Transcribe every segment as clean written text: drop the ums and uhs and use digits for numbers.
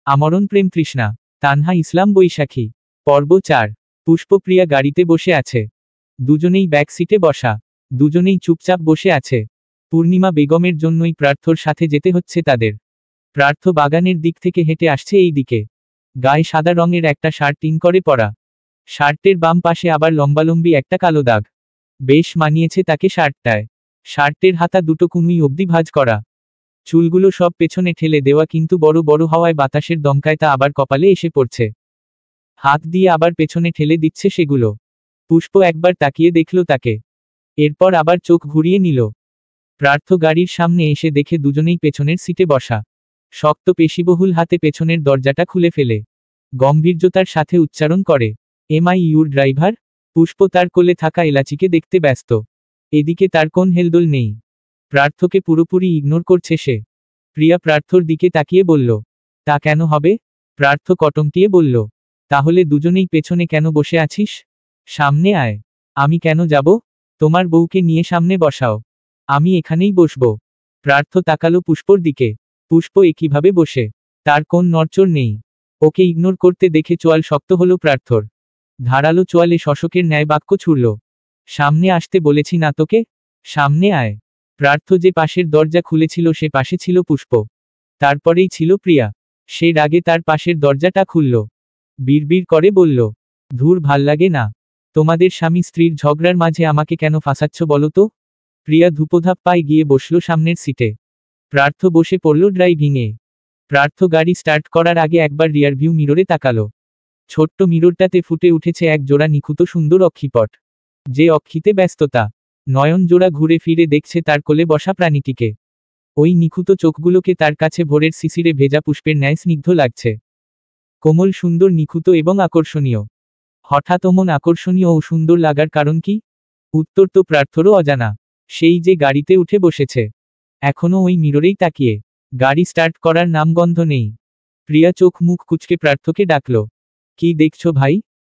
আমরণ প্রেম তৃষ্ণা। তানহা ইসলাম বৈশাখী। পর্ব 4। পুষ্পপ্রিয়া গাড়িতে বসে আছে। দুজনেই ব্যাক সিটে বসা। দুজনেই চুপচাপ বসে আছে। পূর্ণিমা বেগমের জন্যই প্রার্থর সাথে যেতে হচ্ছে তাদের। প্রার্থ বাগানের দিক থেকে হেঁটে আসছে এই দিকে। গায়ে সাদা রঙের একটা শার্ট ইন করে পরা। শার্টের বাম পাশে আবার লম্বালম্বি একটা কালো দাগ। বেশ মানিয়েছে তাকে শার্টটায়। শার্টের হাতা দুটো কুনুই অবধি ভাঁজ করা। চুলগুলো সব পেছনে ঠেলে দেওয়া, কিন্তু বড় বড় হওয়ায় বাতাসের দমকায় তা আবার কপালে এসে পড়ছে। হাত দিয়ে আবার পেছনে ঠেলে দিচ্ছে সেগুলো। পুষ্প একবার তাকিয়ে দেখল তাকে। এরপর আবার চোখ ঘুরিয়ে নিল। প্রার্থ গাড়ির সামনে এসে দেখে দুজনেই পেছনের সিটে বসা। শক্ত পেশিবহুল হাতে পেছনের দরজাটা খুলে ফেলে গম্ভীর্যতার সাথে উচ্চারণ করে, এম আই ইউর ড্রাইভার? পুষ্প তার কোলে থাকা এলাচিকে দেখতে ব্যস্ত। এদিকে তার কোন হেলদোল নেই। প্রার্থকে পুরোপুরি ইগনোর করছে সে। প্রিয়া প্রার্থর দিকে তাকিয়ে বলল, তা কেন হবে? প্রার্থ কটমটিয়ে বলল, তাহলে দুজনেই পেছনে কেন বসে আছিস? সামনে আয়। আমি কেন যাব? তোমার বউকে নিয়ে সামনে বসাও। আমি এখানেই বসব। প্রার্থ তাকালো পুষ্পর দিকে। পুষ্প একইভাবে বসে। তার কোন নড়চড় নেই। ওকে ইগনোর করতে দেখে চোয়াল শক্ত হলো প্রার্থর। ধারালো চোয়ালে শশকের ন্যায় বাক্য ছুড়ল, সামনে আসতে বলেছি না তোকে? সামনে আয়। প্রার্থ যে পাশের দরজা খুলেছিল সে পাশে ছিল পুষ্প। তারপরেই ছিল প্রিয়া। সে রাগে তার পাশের দরজাটা খুলল। বিড়বিড় করে বলল, ধুর, ভাল্লাগে না। তোমাদের স্বামী স্ত্রীর ঝগড়ার মাঝে আমাকে কেন ফাঁসাচ্ছ বলো তো? প্রিয়া ধুপোধাপ পায়ে গিয়ে বসল সামনের সিটে। প্রার্থ বসে পড়ল ড্রাইভিংয়ে। প্রার্থ গাড়ি স্টার্ট করার আগে একবার রিয়ারভিউ মিররে তাকালো। ছোট্ট মিররটাতে ফুটে উঠেছে এক জোড়া নিখুঁত সুন্দর অক্ষিপট। যে অক্ষিতে ব্যস্ততা। নয়ন জোড়া ঘুরে ফিরে দেখছে তার কোলে বসা প্রাণীটিকে। ওই নিখুঁত চোখগুলোকে তার কাছে ভোরের শিশিরে ভেজা পুষ্পের ন্যায় স্নিগ্ধ লাগছে। কোমল, সুন্দর, নিখুঁত এবং আকর্ষণীয়। হঠাৎ অমন আকর্ষণীয় ও সুন্দর লাগার কারণ কি? উত্তর তো প্রার্থরও অজানা। সেই যে গাড়িতে উঠে বসেছে, এখনো ওই মিররেই তাকিয়ে। গাড়ি স্টার্ট করার নামগন্ধ নেই। প্রিয়া চোখ মুখ কুঁচকে প্রার্থকে ডাকল, কি দেখছো ভাই?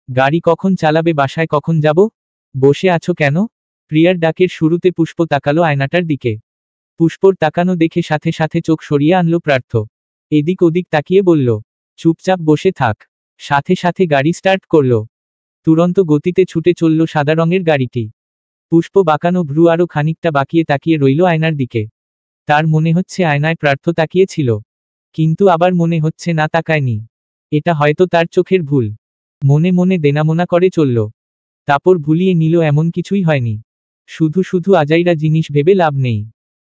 গাড়ি কখন চালাবে? বাসায় কখন যাব? বসে আছো কেন? প্রিয়ার ডাকের শুরুতে পুষ্প তাকালো আয়নাটার দিকে। পুষ্পর তাকানো দেখে সাথে সাথে চোখ সরিয়ে আনলো প্রার্থ। এদিক ওদিক তাকিয়ে বলল, চুপচাপ বসে থাক। সাথে সাথে গাড়ি স্টার্ট করল। তুরন্ত গতিতে ছুটে চলল সাদা রঙের গাড়িটি। পুষ্প বাঁকানো ভ্রু আরও খানিকটা বাঁকিয়ে তাকিয়ে রইল আয়নার দিকে। তার মনে হচ্ছে আয়নায় প্রার্থ তাকিয়েছিল, কিন্তু আবার মনে হচ্ছে না, তাকায়নি। এটা হয়তো তার চোখের ভুল। মনে মনে দেনামোনা করে চলল। তারপর ভুলিয়ে নিল এমন কিছুই হয়নি। শুধু শুধু আজাইরা জিনিস ভেবে লাভ নেই।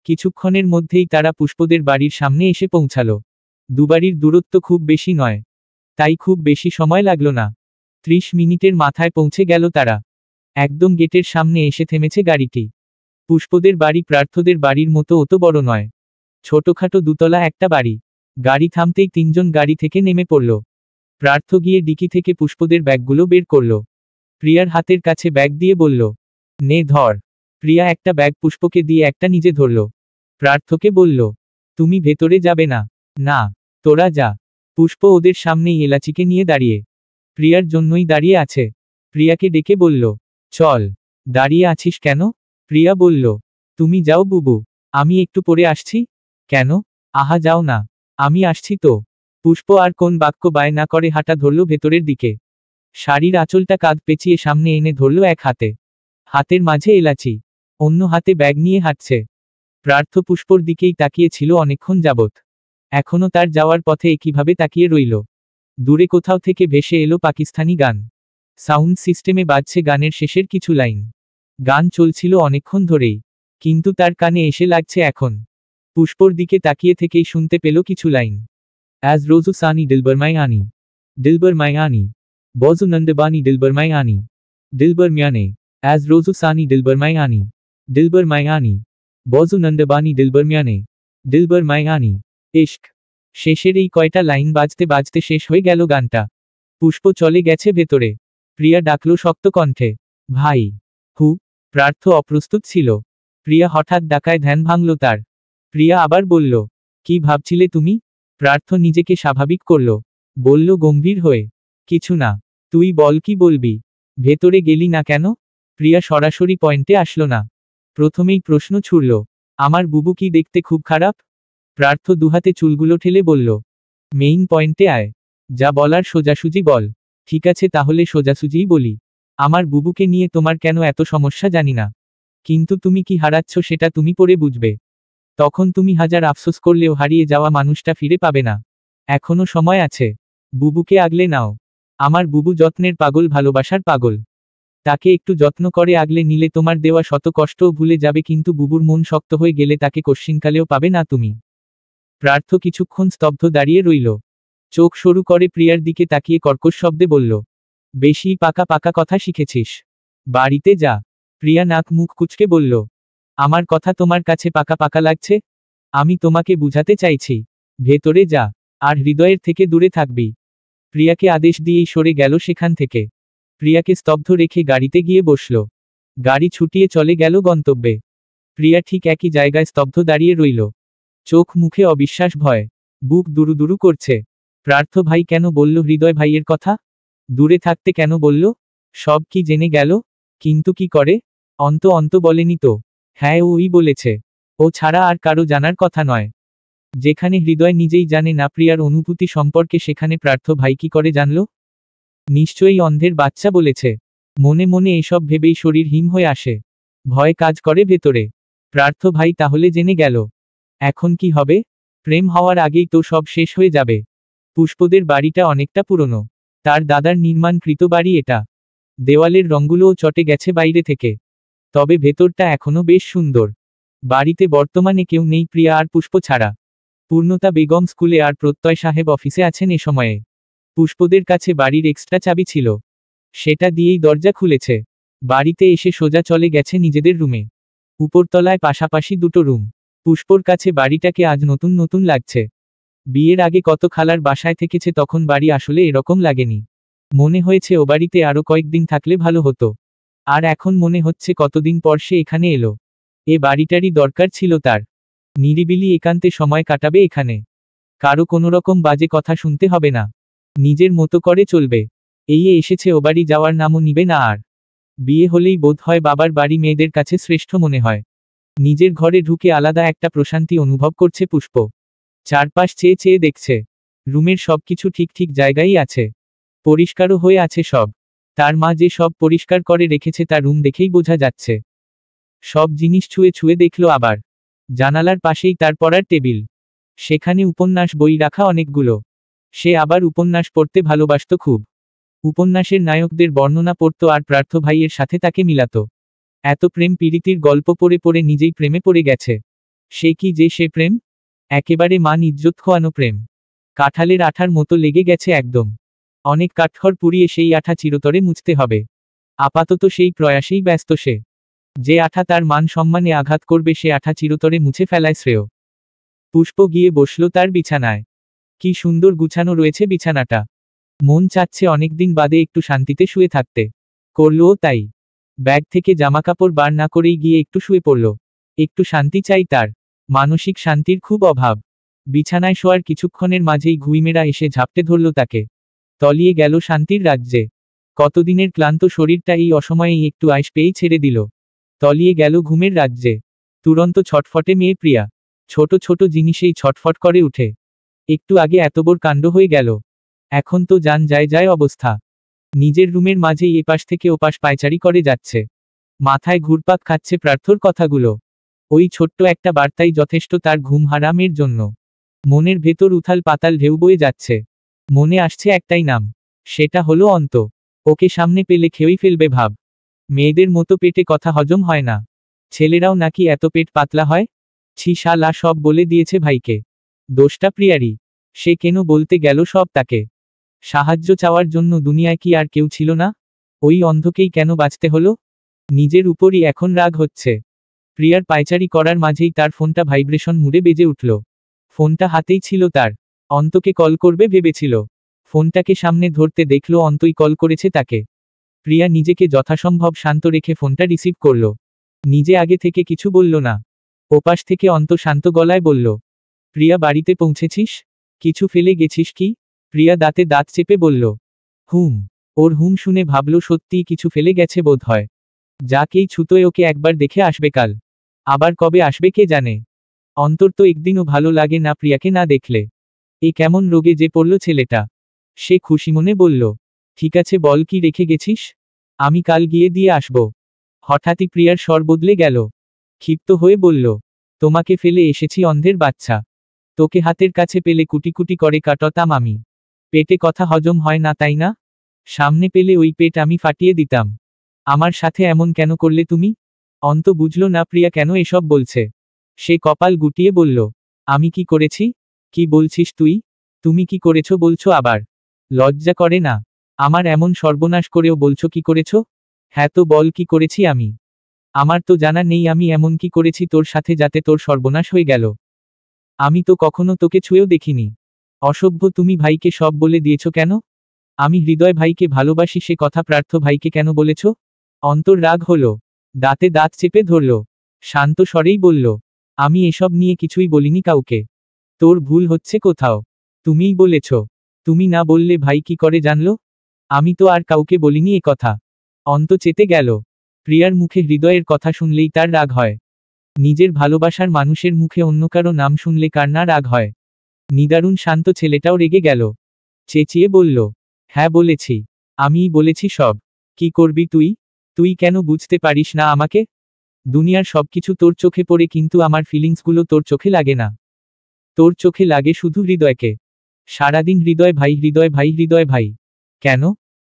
কিছুক্ষণের মধ্যেই তারা পুষ্পদের বাড়ির সামনে এসে পৌঁছালো। দুবাড়ির দূরত্ব খুব বেশি নয়, তাই খুব বেশি সময় লাগলো না। 30 মিনিটের মাথায় পৌঁছে গেল তারা। একদম গেটের সামনে এসে থেমেছে গাড়িটি। পুষ্পদের বাড়ি প্রার্থদের বাড়ির মতো অত বড় নয়। ছোটখাটো দুতলা একটা বাড়ি। গাড়ি থামতেই তিনজন গাড়ি থেকে নেমে পড়ল। প্রার্থ গিয়ে ডিকি থেকে পুষ্পদের ব্যাগগুলো বের করল। প্রিয়ার হাতের কাছে ব্যাগ দিয়ে বলল, নে ধর। প্রিয়া একটা ব্যাগ পুষ্পকে দিয়ে একটা নিজে ধরল। প্রার্থকে বলল, তুমি ভেতরে যাবে না? না, তোরা যা। পুষ্প ওদের সামনেই এলাচিকে নিয়ে দাঁড়িয়ে। প্রিয়ার জন্যই দাঁড়িয়ে আছে। প্রিয়াকে ডেকে বলল, চল। দাঁড়িয়ে আছিস কেন? প্রিয়া বলল, তুমি যাও বুবু, আমি একটু পরে আসছি। কেন? আহা, যাও না। আমি আসছি তো। পুষ্প আর কোন বাক্য বায় না করে হাঁটা ধরল ভেতরের দিকে। শাড়ির আঁচলটা কাঁধ পেঁচিয়ে সামনে এনে ধরল এক হাতে। হাতের মাঝে এলাচি, অন্য হাতে ব্যাগ নিয়ে হাঁটছে। প্রার্থ পুষ্পর দিকেই তাকিয়ে ছিল অনেকক্ষণ যাবৎ। এখনো তার যাওয়ার পথে একইভাবে তাকিয়ে রইল। দূরে কোথাও থেকে ভেসে এলো পাকিস্তানি গান। সাউন্ড সিস্টেমে বাজছে গানের শেষের কিছু লাইন। গান চলছিল অনেকক্ষণ ধরেই, কিন্তু তার কানে এসে লাগছে এখন। পুষ্পর দিকে তাকিয়ে থেকেই শুনতে পেল কিছু লাইন। অ্যাজ রোজু সানি দিলবর মাই আনি, দিলবর মাই আনি, বজু নন্দবানি দিলবর মাই আনি, দিলবর মিয়ানে। অ্যাজ রোজু সানি দিলবর মাই আনি, দিলবর মাই আনি, বজু নন্দবানি দিলবর মিয়ানে, দিলবর মাই আনি। ইশক। শেষের এই কয়টা লাইন বাজতে বাজতে শেষ হয়ে গেল গানটা। পুষ্প চলে গেছে ভেতরে। প্রিয়া ডাকল শক্ত কণ্ঠে, ভাই। হু। প্রার্থ অপ্রস্তুত ছিল। প্রিয়া হঠাৎ ডাকায় ধ্যান ভাঙল তার। প্রিয়া আবার বলল, কি ভাবছিলে তুমি? প্রার্থ নিজেকে স্বাভাবিক করল। বলল গম্ভীর হয়ে, কিছু না। তুই বল, কি বলবি? ভেতরে গেলি না কেন? প্রিয়া সরাসরি পয়েন্টে আসলো না। প্রথমেই প্রশ্ন ছুড়ল, আমার বুবু কি দেখতে খুব খারাপ? প্রার্থ দুহাতে চুলগুলো ঠেলে বলল, মেইন পয়েন্টে আয়। যা বলার সোজাসুজি বল। ঠিক আছে, তাহলে সোজাসুজিই বলি। আমার বুবুকে নিয়ে তোমার কেন এত সমস্যা জানি না, কিন্তু তুমি কি হারাচ্ছ সেটা তুমি পরে বুঝবে। তখন তুমি হাজার আফসোস করলেও হারিয়ে যাওয়া মানুষটা ফিরে পাবে না। এখনো সময় আছে। বুবুকে আগলে নাও। আমার বুবু যত্নের পাগল, ভালোবাসার পাগল। তাকে একটু যত্ন করে আগলে নিলে তোমার দেওয়া শত কষ্টও ভুলে যাবে, কিন্তু বুবুর মন শক্ত হয়ে গেলে তাকে কশ্চিনকালেও পাবে না তুমি। প্রার্থ কিছুক্ষণ স্তব্ধ দাঁড়িয়ে রইল। চোখ সরু করে প্রিয়ার দিকে তাকিয়ে কর্কশ শব্দে বলল, বেশি পাকা পাকা কথা শিখেছিস। বাড়িতে যা। প্রিয়া নাক মুখ কুঁচকে বলল, আমার কথা তোমার কাছে পাকা পাকা লাগছে? আমি তোমাকে বুঝাতে চাইছি, ভেতরে যা, আর হৃদয়ের থেকে দূরে থাকবি। প্রিয়াকে আদেশ দিয়েই সরে গেল সেখান থেকে। প্রিয়াকে স্তব্ধ রেখে গাড়িতে গিয়ে বসল। গাড়ি ছুটিয়ে চলে গেল গন্তব্যে। প্রিয়া ঠিক একই জায়গায় স্তব্ধ দাঁড়িয়ে রইল। চোখ মুখে অবিশ্বাস, ভয়। বুক দুরুদুরু করছে। প্রার্থ ভাই কেন বলল হৃদয় ভাইয়ের কথা? দূরে থাকতে কেন বলল? সব কি জেনে গেল? কিন্তু কি করে? অন্ত বলেনি তো? হ্যাঁ, ওই বলেছে। ও ছাড়া আর কারো জানার কথা নয়। যেখানে হৃদয় নিজেই জানে না প্রিয়ার অনুভূতি সম্পর্কে, সেখানে প্রার্থ ভাই কি করে জানল? নিশ্চয়ই অন্ধের বাচ্চা বলেছে। মনে মনে এসব ভেবেই শরীর হিম হয়ে আসে। ভয় কাজ করে ভেতরে। প্রার্থ ভাই তাহলে জেনে গেল। এখন কি হবে? প্রেম হওয়ার আগেই তো সব শেষ হয়ে যাবে। পুষ্পদের বাড়িটা অনেকটা পুরনো। তার দাদার নির্মাণকৃত বাড়ি এটা। দেওয়ালের রঙগুলোও চটে গেছে বাইরে থেকে, তবে ভেতরটা এখনো বেশ সুন্দর। বাড়িতে বর্তমানে কেউ নেই প্রিয়া আর পুষ্প ছাড়া। পূর্ণতা বেগম স্কুলে আর প্রত্যয় সাহেব অফিসে আছেন এ সময়ে। পুষ্পদের কাছে বাড়ির এক্সট্রা চাবি ছিল, সেটা দিয়েই দরজা খুলেছে। বাড়িতে এসে সোজা চলে গেছে নিজেদের রুমে। উপরতলায় পাশাপাশি দুটো রুম। পুষ্পর কাছে বাড়িটাকে আজ নতুন নতুন লাগছে। বিয়ের আগে কত খালার বাসায় থেকেছে, তখন বাড়ি আসলে এরকম লাগেনি। মনে হয়েছে ও বাড়িতে আরো কয়েকদিন থাকলে ভালো হতো। আর এখন মনে হচ্ছে কতদিন পর সে এখানে এলো। এ বাড়িটারই দরকার ছিল তার। নিরিবিলি একান্তে সময় কাটাবে এখানে। কারো কোনোরকম বাজে কথা শুনতে হবে না। নিজের মতো করে চলবে। এই এসেছে ও বাড়ি, যাওয়ার নামও নিবে না আর। বিয়ে হলেই বোধ হয় বাবার বাড়ি মেয়েদের কাছে শ্রেষ্ঠ মনে হয়। নিজের ঘরে ঢুকে আলাদা একটা প্রশান্তি অনুভব করছে পুষ্প। চারপাশ চেয়ে চেয়ে দেখছে। রুমের সবকিছু ঠিক ঠিক জায়গায় আছে। পরিষ্কারও হয়ে আছে সব। তার মা যে সব পরিষ্কার করে রেখেছে তার রুম দেখেই বোঝা যাচ্ছে। সব জিনিস ছুঁয়ে ছুঁয়ে দেখল আবার। জানালার পাশেই তার পড়ার টেবিল। সেখানে উপন্যাস বই রাখা অনেকগুলো। সে আবার উপন্যাস পড়তে ভালোবাসত খুব। উপন্যাসের নায়কদের বর্ণনা পড়ত আর প্রার্থ ভাইয়ের সাথে তাকে মিলাত। এত প্রেম পীড়িতির গল্প পড়ে পড়ে নিজেই প্রেমে পড়ে গেছে। সে কি যে সে প্রেম! একেবারে মান ইজ্জত খোয়ানো প্রেম। কাঁঠালের আঠার মতো লেগে গেছে একদম। অনেক কাঠখড় পুড়িয়ে সেই আঠা চিরতরে মুছতে হবে। আপাতত সেই প্রয়াসেই ব্যস্ত সে। যে আঠা তার মান সম্মানে আঘাত করবে সে আঠা চিরতরে মুছে ফেলায় শ্রেয়। পুষ্প গিয়ে বসল তার বিছানায়। কি সুন্দর গুছানো রয়েছে বিছানাটা। মন চাচ্ছে অনেকদিন বাদে একটু শান্তিতে শুয়ে থাকতে। করলও তাই। ব্যাগ থেকে জামাকাপড় বার না করেই গিয়ে একটু শুয়ে পড়ল। একটু শান্তি চাই তার। মানসিক শান্তির খুব অভাব। বিছানায় শোয়ার কিছুক্ষণের মাঝেই ঘুইমেরা এসে ঝাপটে ধরল তাকে। তলিয়ে গেল শান্তির রাজ্যে। কতদিনের ক্লান্ত শরীরটা এই অসময়েই একটু আইস পেয়েই ছেড়ে দিল। তলিয়ে গেল ঘুমের রাজ্যে। তুরন্ত ছটফটে মেয়ে প্রিয়া। ছোট ছোট জিনিসেই ছটফট করে উঠে। একটু আগে এত বড় কাণ্ড হয়ে গেল। এখন তো জান যায় যায় অবস্থা। নিজের রুমের মাঝেই এপাশ থেকে ওপাশ পায়চারি করে যাচ্ছে। মাথায় ঘুরপাক খাচ্ছে প্রার্থর কথাগুলো। ওই ছোট্ট একটা বার্তাই যথেষ্ট তার ঘুম হারামের জন্য। মনের ভেতর উথাল পাতাল ঢেউ বয়ে যাচ্ছে। মনে আসছে একটাই নাম, সেটা হলো অন্ত। ওকে সামনে পেলে খেয়েই ফেলবে ভাব। মেয়েদের মতো পেটে কথা হজম হয় না। ছেলেরাও নাকি এত পেট পাতলা হয়? ছি, শালা সব বলে দিয়েছে ভাইকে। দোষটা প্রিয়ারই। সে কেন বলতে গেল সব তাকে? সাহায্য চাওয়ার জন্য দুনিয়ায় কি আর কেউ ছিল না? ওই অন্ধকেই কেন বাঁচতে হলো? নিজের উপরই এখন রাগ হচ্ছে। প্রিয়ার পায়চারি করার মাঝেই তার ফোনটা ভাইব্রেশন মুডে বেজে উঠল। ফোনটা হাতেই ছিল তার। অন্তকে কল করবে ভেবেছিল। ফোনটাকে সামনে ধরতে দেখল অন্তই কল করেছে তাকে। প্রিয়া নিজেকে যথাসম্ভব শান্ত রেখে ফোনটা রিসিভ করল। নিজে আগে থেকে কিছু বলল না। ওপাশ থেকে অন্ত শান্ত গলায় বলল, প্রিয়া বাড়িতে পৌঁছেছিস? কিছু ফেলে গেছিস কি? প্রিয়া দাঁতে দাঁত চেপে বলল, হুম। ওর হুম শুনে ভাবল সত্যিই কিছু ফেলে গেছে বোধ হয়। যাকেই ছুতোয় ওকে একবার দেখে আসবে কাল। আবার কবে আসবে কে জানে। অন্তর তো একদিনও ভালো লাগে না প্রিয়াকে না দেখলে। এ কেমন রোগে যে পড়ল ছেলেটা। সে খুশি মনে বলল, ঠিক আছে বল কি রেখে গেছিস, আমি কাল গিয়ে দিয়ে আসব। হঠাৎই প্রিয়ার স্বর বদলে গেল। ক্ষিপ্ত হয়ে বলল, তোমাকে ফেলে এসেছি অন্ধের বাচ্চা। তোকে হাতের কাছে পেলে কুটি কুটি করে কাটতাম আমি। পেটে কথা হজম হয় না তাই না? সামনে পেলে ওই পেট আমি ফাটিয়ে দিতাম। আমার সাথে এমন কেন করলে তুমি? অন্ত বুঝল না প্রিয়া কেন এসব বলছে। সে কপাল গুটিয়ে বলল, আমি কি করেছি? কি বলছিস তুই? তুমি কি করেছো বলছো আবার? লজ্জা করে না? আমার এমন সর্বনাশ করেও বলছো কি করেছো? হ্যাঁ তো বল কি করেছি আমি। আমার তো জানা নেই আমি এমন কি করেছি তোর সাথে যাতে তোর সর্বনাশ হয়ে গেল। আমি তো কখনো তোকে ছুঁয়েও দেখিনি। অসভ্য, তুমি ভাইকে সব বলে দিয়েছো কেন? আমি হৃদয় ভাইকে ভালোবাসি সে কথা প্রার্থ ভাইকে কেন বলেছ? অন্তর রাগ হলো, দাঁতে দাঁত চেপে ধরল, শান্ত স্বরেই বলল, আমি এসব নিয়ে কিছুই বলিনি কাউকে। তোর ভুল হচ্ছে কোথাও, তুমিই বলেছ। তুমি না বললে ভাই কি করে জানলো? আমি তো আর কাউকে বলিনি এ কথা। অন্ত চেতে গেল। প্রিয়ার মুখে হৃদয়ের কথা শুনলেই তার রাগ হয়। নিজের ভালোবাসার মানুষের মুখে অন্য কারো নাম শুনলে কার না রাগ হয়। নিদারুণ শান্ত ছেলেটাও রেগে গেল। চেঁচিয়ে বলল, হ্যাঁ বলেছি, আমিই বলেছি সব। কি করবি তুই? তুই কেন বুঝতে পারিস না আমাকে? দুনিয়ার সবকিছু তোর চোখে পড়ে কিন্তু আমার ফিলিংসগুলো তোর চোখে লাগে না। তোর চোখে লাগে শুধু হৃদয়কে। সারাদিন হৃদয় ভাই হৃদয় ভাই হৃদয় ভাই। কেন?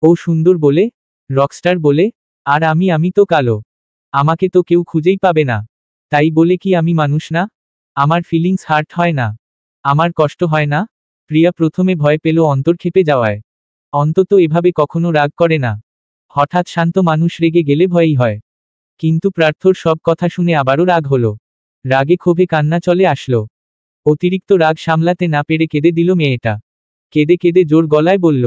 ও সুন্দর বলে? রকস্টার বলে? আর আমি তো কালো। আমাকে তো কেউ খুঁজেই পাবে না। তাই বলে কি আমি মানুষ না? আমার ফিলিংস হার্ট হয় না? আমার কষ্ট হয় না? প্রিয়া প্রথমে ভয় পেল অন্তর ক্ষেপে যাওয়ায়। অন্তত এভাবে কখনো রাগ করে না। হঠাৎ শান্ত মানুষ রেগে গেলে ভয়ই হয়। কিন্তু প্রার্থর সব কথা শুনে আবারও রাগ হলো। রাগে ক্ষোভে কান্না চলে আসলো। অতিরিক্ত রাগ সামলাতে না পেরে কেঁদে দিল মেয়েটা। কেঁদে কেঁদে জোর গলায় বলল,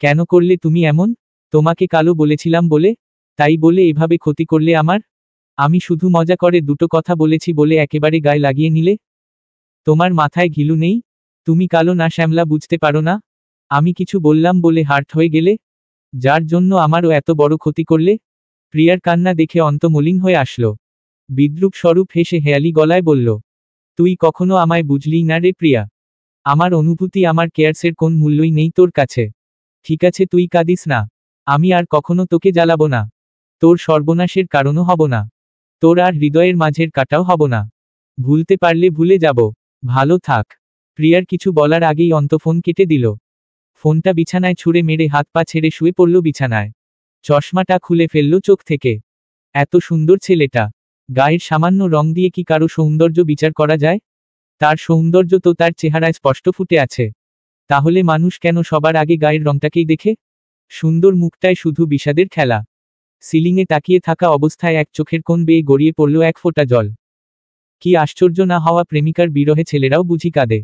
কেন করলে তুমি এমন? তোমাকে কালো বলেছিলাম বলে? তাই বলে এভাবে ক্ষতি করলে আমার? আমি শুধু মজা করে দুটো কথা বলেছি বলে একেবারে গায়ে লাগিয়ে নিলে? তোমার মাথায় ঘিলু নেই? তুমি কালো না শ্যামলা বুঝতে পারো না? আমি কিছু বললাম বলে হার্ট হয়ে গেলে? যার জন্য আমারও এত বড় ক্ষতি করলে? প্রিয়ার কান্না দেখে অন্ত মলিন হয়ে আসলো। বিদ্রূপ স্বরূপ হেসে হেয়ালি গলায় বলল, তুই কখনো আমায় বুঝলিই না রে প্রিয়া। আমার অনুভূতি আমার কেয়ারসের কোন মূল্যই নেই তোর কাছে। ঠিক আছে তুই কাঁদিস না। আমি আর কখনো তোকে জ্বালাবো না। তোর সর্বনাশের কারণও হব না। তোর আর হৃদয়ের মাঝের কাটাও হব না। ভুলতে পারলে ভুলে যাব। ভালো থাক। প্রিয়ার কিছু বলার আগেই অন্ত ফোন কেটে দিল। ফোনটা বিছানায় ছুঁড়ে মেরে হাত পা ছেড়ে শুয়ে পড়ল বিছানায়। চশমাটা খুলে ফেলল চোখ থেকে। এত সুন্দর ছেলেটা। গায়ের সামান্য রং দিয়ে কি কারো সৌন্দর্য বিচার করা যায়? তার সৌন্দর্য তো তার চেহারায় স্পষ্ট ফুটে আছে। তাহলে মানুষ কেন সবার আগে গায়ের রংটাকেই দেখে? সুন্দর মুখটায় শুধু বিষাদের খেলা। সিলিংয়ে তাকিয়ে থাকা অবস্থায় এক চোখের কোণ বেয়ে গড়িয়ে পড়ল এক ফোঁটা জল। কি আশ্চর্য, না হওয়া প্রেমিকার বিরহে ছেলেরাও বুঝি কাঁদে।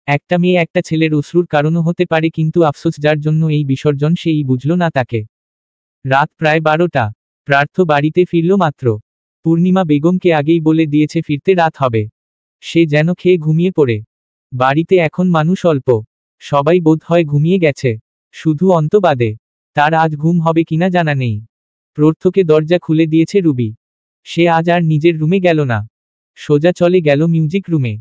একটা মেয়ে একটা ছেলের অশ্রুর কারণও হতে পারে, কিন্তু আফসোস যার জন্য এই বিসর্জন সেই বুঝল না তাকে। রাত প্রায় 12টা। প্রার্থ বাড়িতে ফিরল মাত্র। পূর্ণিমা বেগমকে আগেই বলে দিয়েছে ফিরতে রাত হবে। সে যেন খেয়ে ঘুমিয়ে পড়ে। বাড়িতে এখন মানুষ অল্প। সবাই বোধ হয় ঘুমিয়ে গেছে। শুধু অন্ত বাদে। তার আজ ঘুম হবে কিনা জানা নেই। প্রর্থকে দরজা খুলে দিয়েছে রুবি। সে আজ আর নিজের রুমে গেল না। সোজা চলে গেল মিউজিক রুমে।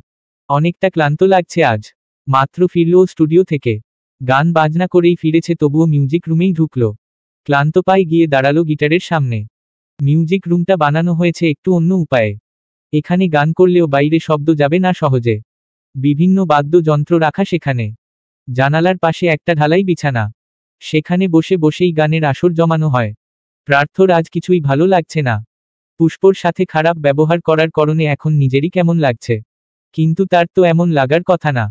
অনেকটা ক্লান্ত লাগছে আজ। মাত্র ফিরল স্টুডিও থেকে। গান বাজনা করেই ফিরেছে তবুও মিউজিক রুমেই ঢুকল। ক্লান্ত পায়ে গিয়ে দাঁড়ালো গিটারের সামনে। মিউজিক রুমটা বানানো হয়েছে একটু অন্য উপায়ে। এখানে গান করলেও বাইরে শব্দ যাবে না সহজে। বিভিন্ন বাদ্যযন্ত্র রাখা সেখানে। জানালার পাশে একটা ঢালাই বিছানা। সেখানে বসে বসেই গানের আসর জমানো হয়। প্রার্থর আজ কিছুই ভালো লাগছে না। পুষ্পর সাথে খারাপ ব্যবহার করার কারণে এখন নিজেরই কেমন লাগছে। কিন্তু তার তো এমন লাগার কথা না।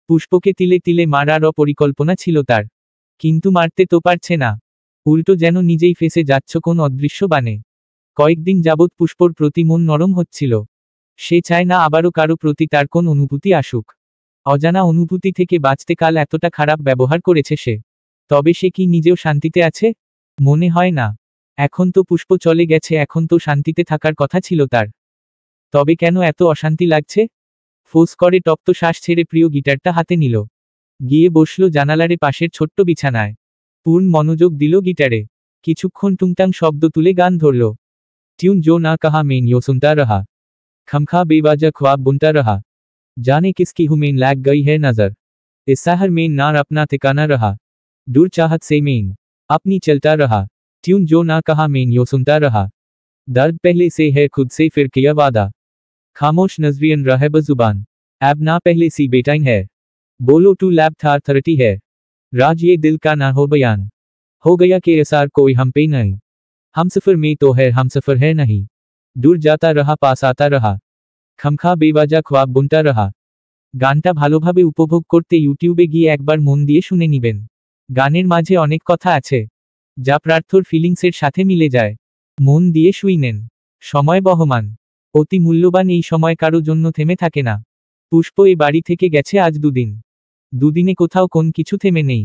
পুষ্পকে তিলে তিলে মারার পরিকল্পনা ছিল তার। কিন্তু মারতে তো পারছে না। উল্টো যেন নিজেই ফেঁসে যাচ্ছ কোন অদৃশ্য বানে। কয়েকদিন যাবৎ পুষ্পর প্রতি মন নরম হচ্ছিল। সে চায় না আবারও কারো প্রতি তার কোন অনুভূতি আসুক। অজানা অনুভূতি থেকে বাঁচতে কাল এতটা খারাপ ব্যবহার করেছে সে। তবে সে কি নিজেও শান্তিতে আছে? মনে হয় না। এখন তো পুষ্প চলে গেছে, এখন তো শান্তিতে থাকার কথা ছিল তার। তবে কেন এত অশান্তি লাগছে? ফোঁস করে তপ্ত শ্বাস ছেড়ে প্রিয় গিটারটা হাতে নিল। গিয়ে বসল জানালারে পাশের ছোট্ট বিছানায়। পূর্ণ মনোযোগ দিল গিটারে। কিছুক্ষণ টুংটাং শব্দ তুলে গান ধরল। ट्यून जो ना कहा मैं यो सुनता रहा, खमखा बेवाजा ख्वाब बुनता रहा, जाने किसकी हुमें लग गई है नजर। इस शहर में ना अपना ठिकाना रहा, दूर चाहत से मैन अपनी चलता रहा, ट्यून जो ना कहा मैन यो सुनता रहा, दर्द पहले से है खुद से फिर किया वादा, खामोश नजरियन रहे बजुबान, अब ना पहले सी बेटाइन है, बोलो टू लैब था 30 है, राज ये दिल का ना हो बयान, हो गया कि एसार कोई हम पे नहीं, हम सफर में तो है हम सफर है नहीं, दूर जाता रहा पास आता रहा, खमखा बेवाजा ख्वाब बुनता रहा। গানটা ভালোভাবে উপভোগ করতে ইউটিউবে গিয়ে একবার মন দিয়ে শুনে নিবেন। গানের মাঝে অনেক কথা আছে যা প্রার্থর ফিলিংসের সাথে মিলে যায়। মন দিয়ে শুইনেন। সময় বহমান, অতি মূল্যবান এই সময় কারো জন্য থেমে থাকে না। পুষ্প এই বাড়ি থেকে গেছে আজ দুদিন। দুদিনে কোথাও কোন কিছু থেমে নেই।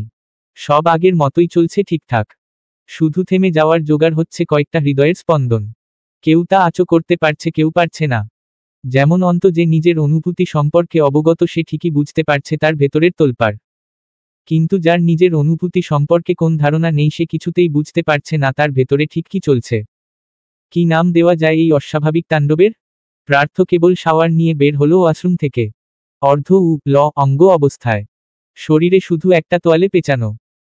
সব আগের মতোই চলছে ঠিকঠাক। শুধু থেমে যাওয়ার জোগাড় হচ্ছে কয়েকটা হৃদয়ের স্পন্দন। কেউ তা আঁচো করতে পারছে কেউ পারছে না। যেমন অন্ত যে নিজের অনুভূতি সম্পর্কে অবগত সে ঠিকই বুঝতে পারছে তার ভেতরের তোলপাড়, কিন্তু যার নিজের অনুভূতি সম্পর্কে কোন ধারণা নেই সে কিছুতেই বুঝতে পারছে না তার ভেতরে ঠিক কি চলছে। কি নাম দেওয়া যায় এই অস্বাভাবিক তাণ্ডবের? প্রার্থ কেবল শাওয়ার নিয়ে বের হলো ওয়াশরুম থেকে। অর্ধ অঙ্গ অবস্থায়, শরীরে শুধু একটা তোয়ালে পেঁচানো,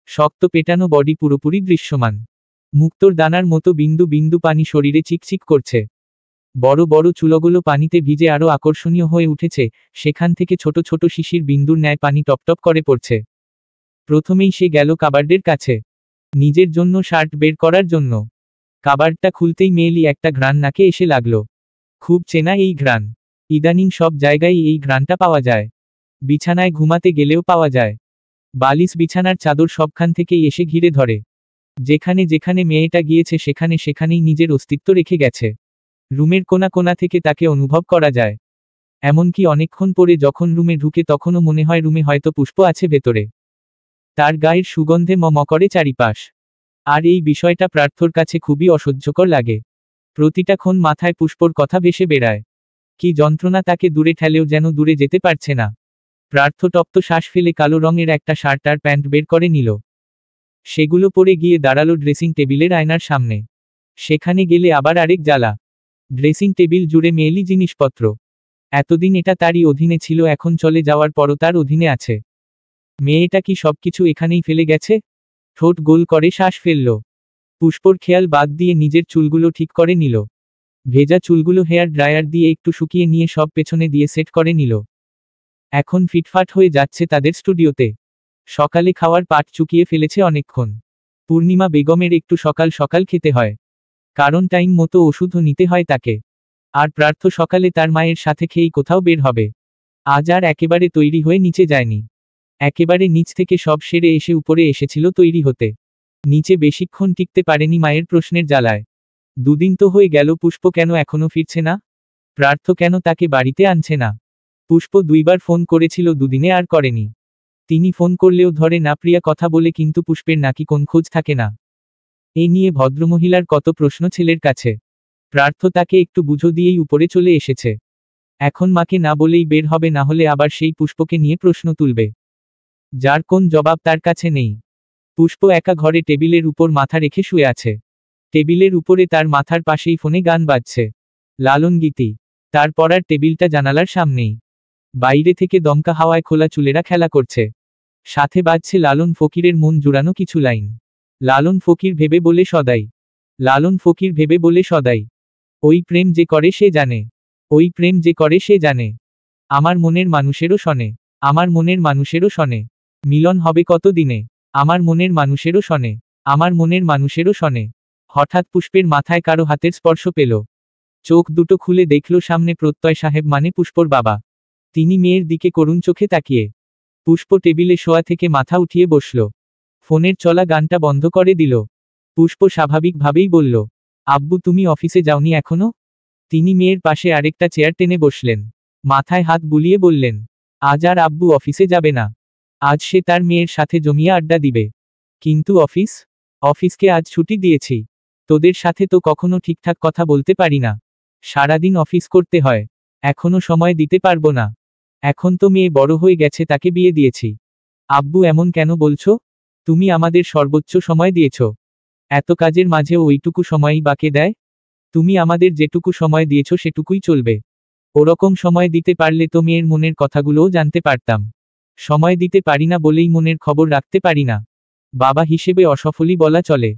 শক্ত পেটানো বডি পুরোপুরি দৃশ্যমান, মুক্তোর দানার মতো বিন্দু বিন্দু পানি শরীরে চিকচিক করছে। বড় বড় চুলগুলো পানিতে ভিজে আরো আকর্ষণীয় হয়ে উঠেছে, সেখান থেকে ছোট ছোট শিশির বিন্দুর ন্যায় পানি টপটপ করে পড়ছে। প্রথমেই সে গেল কাবার্ডের কাছে, নিজের জন্য শার্ট বের করার জন্য। কাবার্ডটা খুলতেই মেয়েলি একটা ঘ্রাণ নাকে এসে লাগলো। খুব চেনা এই ঘ্রাণ, ইদানিং সব জায়গায় এই ঘ্রাণটা পাওয়া যায়। বিছানায় ঘুমাতে গেলেও পাওয়া যায়। বালিশ বিছানার চাদর সবখান থেকেই এসে ঘিরে ধরে। যেখানে যেখানে মেয়েটা গিয়েছে সেখানে সেখানেই নিজের অস্তিত্ব রেখে গেছে। রুমের কোনা কোনা থেকে তাকে অনুভব করা যায়। এমনকি অনেকক্ষণ পরে যখন রুমে ঢুকে তখনও মনে হয় রুমে হয়তো পুষ্প আছে ভেতরে। তার গায়ের সুগন্ধে ম করে চারিপাশ। আর এই বিষয়টা প্রার্থর কাছে খুবই অসহ্যকর লাগে। প্রতিটা ক্ষণ মাথায় পুষ্পর কথা ভেসে বেড়ায়। কি যন্ত্রণা, তাকে দূরে ঠেলেও যেন দূরে যেতে পারছে না। প্রার্থ তপ্ত শ্বাস ফেলে কালো রঙের একটা শার্ট আর প্যান্ট বের করে নিল। সেগুলো পরে গিয়ে দাঁড়ালো ড্রেসিং টেবিলের আয়নার সামনে। সেখানে গেলে আবার আরেক জ্বালা। ড্রেসিং টেবিল জুড়ে মেয়েলি জিনিসপত্র। এতদিন এটা তারই অধীনে ছিল, এখন চলে যাওয়ার পরও তার অধীনে আছে। মেয়েটা কি সবকিছু এখানেই ফেলে গেছে? ঠোঁট গোল করে শ্বাস ফেলল। পুষ্পর খেয়াল বাদ দিয়ে নিজের চুলগুলো ঠিক করে নিল। ভেজা চুলগুলো হেয়ার ড্রায়ার দিয়ে একটু শুকিয়ে নিয়ে সব পেছনে দিয়ে সেট করে নিল। এখন ফিটফাট হয়ে যাচ্ছে তাদের স্টুডিওতে। সকালে খাওয়ার পাট চুকিয়ে ফেলেছে অনেকক্ষণ। পূর্ণিমা বেগমের একটু সকাল সকাল খেতে হয়, কারণ টাইম মতো ওষুধও নিতে হয় তাকে। আর প্রার্থ সকালে তার মায়ের সাথে খেয়েই কোথাও বের হবে। আজ আর একেবারে তৈরি হয়ে নিচে যায়নি। একেবারে নিচ থেকে সব সেরে এসে উপরে এসেছিল তৈরি হতে। নিচে বেশিক্ষণ টিকতে পারেনি মায়ের প্রশ্নের জ্বালায়। দুদিন তো হয়ে গেল, পুষ্প কেন এখনো ফিরছে না? প্রার্থ কেন তাকে বাড়িতে আনছে না? পুষ্প 2বার ফোন করেছিল, দুদিনে আর করেনি। তিনি ফোন করলেও ধরে না প্রিয়া কথা বলে, কিন্তু পুষ্পের নাকি কোন খোঁজ থাকে না। এ নিয়ে ভদ্রমহিলার কত প্রশ্ন ছেলের কাছে। প্রার্থ তাকে একটু বুঝো দিয়েই উপরে চলে এসেছে। এখন মাকে না বলেই বের হবে, না হলে আবার সেই পুষ্পকে নিয়ে প্রশ্ন তুলবে, যার কোন জবাব তার কাছে নেই। পুষ্প একা ঘরে টেবিলের উপর মাথা রেখে শুয়ে আছে। টেবিলের উপরে তার মাথার পাশেই ফোনে গান বাজছে, লালন গীতি। তার পড়ার টেবিলটা জানালার সামনেই। বাইরে থেকে দমকা হাওয়ায় খোলা চুলেরা খেলা করছে। সাথে বাজছে লালন ফকিরের মন জুড়ানো কিছু লাইন। লালন ফকির ভেবে বলে সদাই, লালন ফকির ভেবে বলে সদাই, ওই প্রেম যে করে সে জানে, ওই প্রেম যে করে সে জানে। আমার মনের মানুষেরও শনে, আমার মনের মানুষেরও শনে। মিলন হবে কত দিনে, আমার মনের মানুষেরও শনে, আমার মনের মানুষেরও শনে। হঠাৎ পুষ্পের মাথায় কারো হাতের স্পর্শ পেল। চোখ দুটো খুলে দেখল সামনে প্রত্যয় সাহেব, মানে পুষ্পর বাবা। তিনি মেয়ের দিকে করুণ চোখে তাকিয়ে। পুষ্প টেবিলে শোয়া থেকে মাথা উঠিয়ে বসল। ফোনের চলা গানটা বন্ধ করে দিল। পুষ্প স্বাভাবিকভাবেই বলল, আব্বু তুমি অফিসে যাওনি এখনো? তিনি মেয়ের পাশে আরেকটা চেয়ার টেনে বসলেন। মাথায় হাত বুলিয়ে বললেন, আজ আর আব্বু অফিসে যাবে না। আজ সে তার মেয়ের সাথে জমিয়ে আড্ডা দিবে। কিন্তু অফিস? অফিসকে আজ ছুটি দিয়েছি। তোদের সাথে তো কখনো ঠিকঠাক কথা বলতে পারি না। সারাদিন অফিস করতে হয়। এখনো সময় দিতে পারবো না। এখন তো মেয়ে বড় হয়ে গেছে, তাকে বিয়ে দিয়েছি। আব্বু এমন কেন বলছো? তুমি আমাদের সর্বোচ্চ সময় দিয়েছ। এত কাজের মাঝেও ওইটুকু সময়ই বাকে দেয়? তুমি আমাদের যেটুকু সময় দিয়েছ সেটুকুই চলবে। ওরকম সময় দিতে পারলে তো মেয়ের মনের কথাগুলোও জানতে পারতাম। সময় দিতে পারি না বলেই মনের খবর রাখতে পারি না। বাবা হিসেবে অসফলই বলা চলে।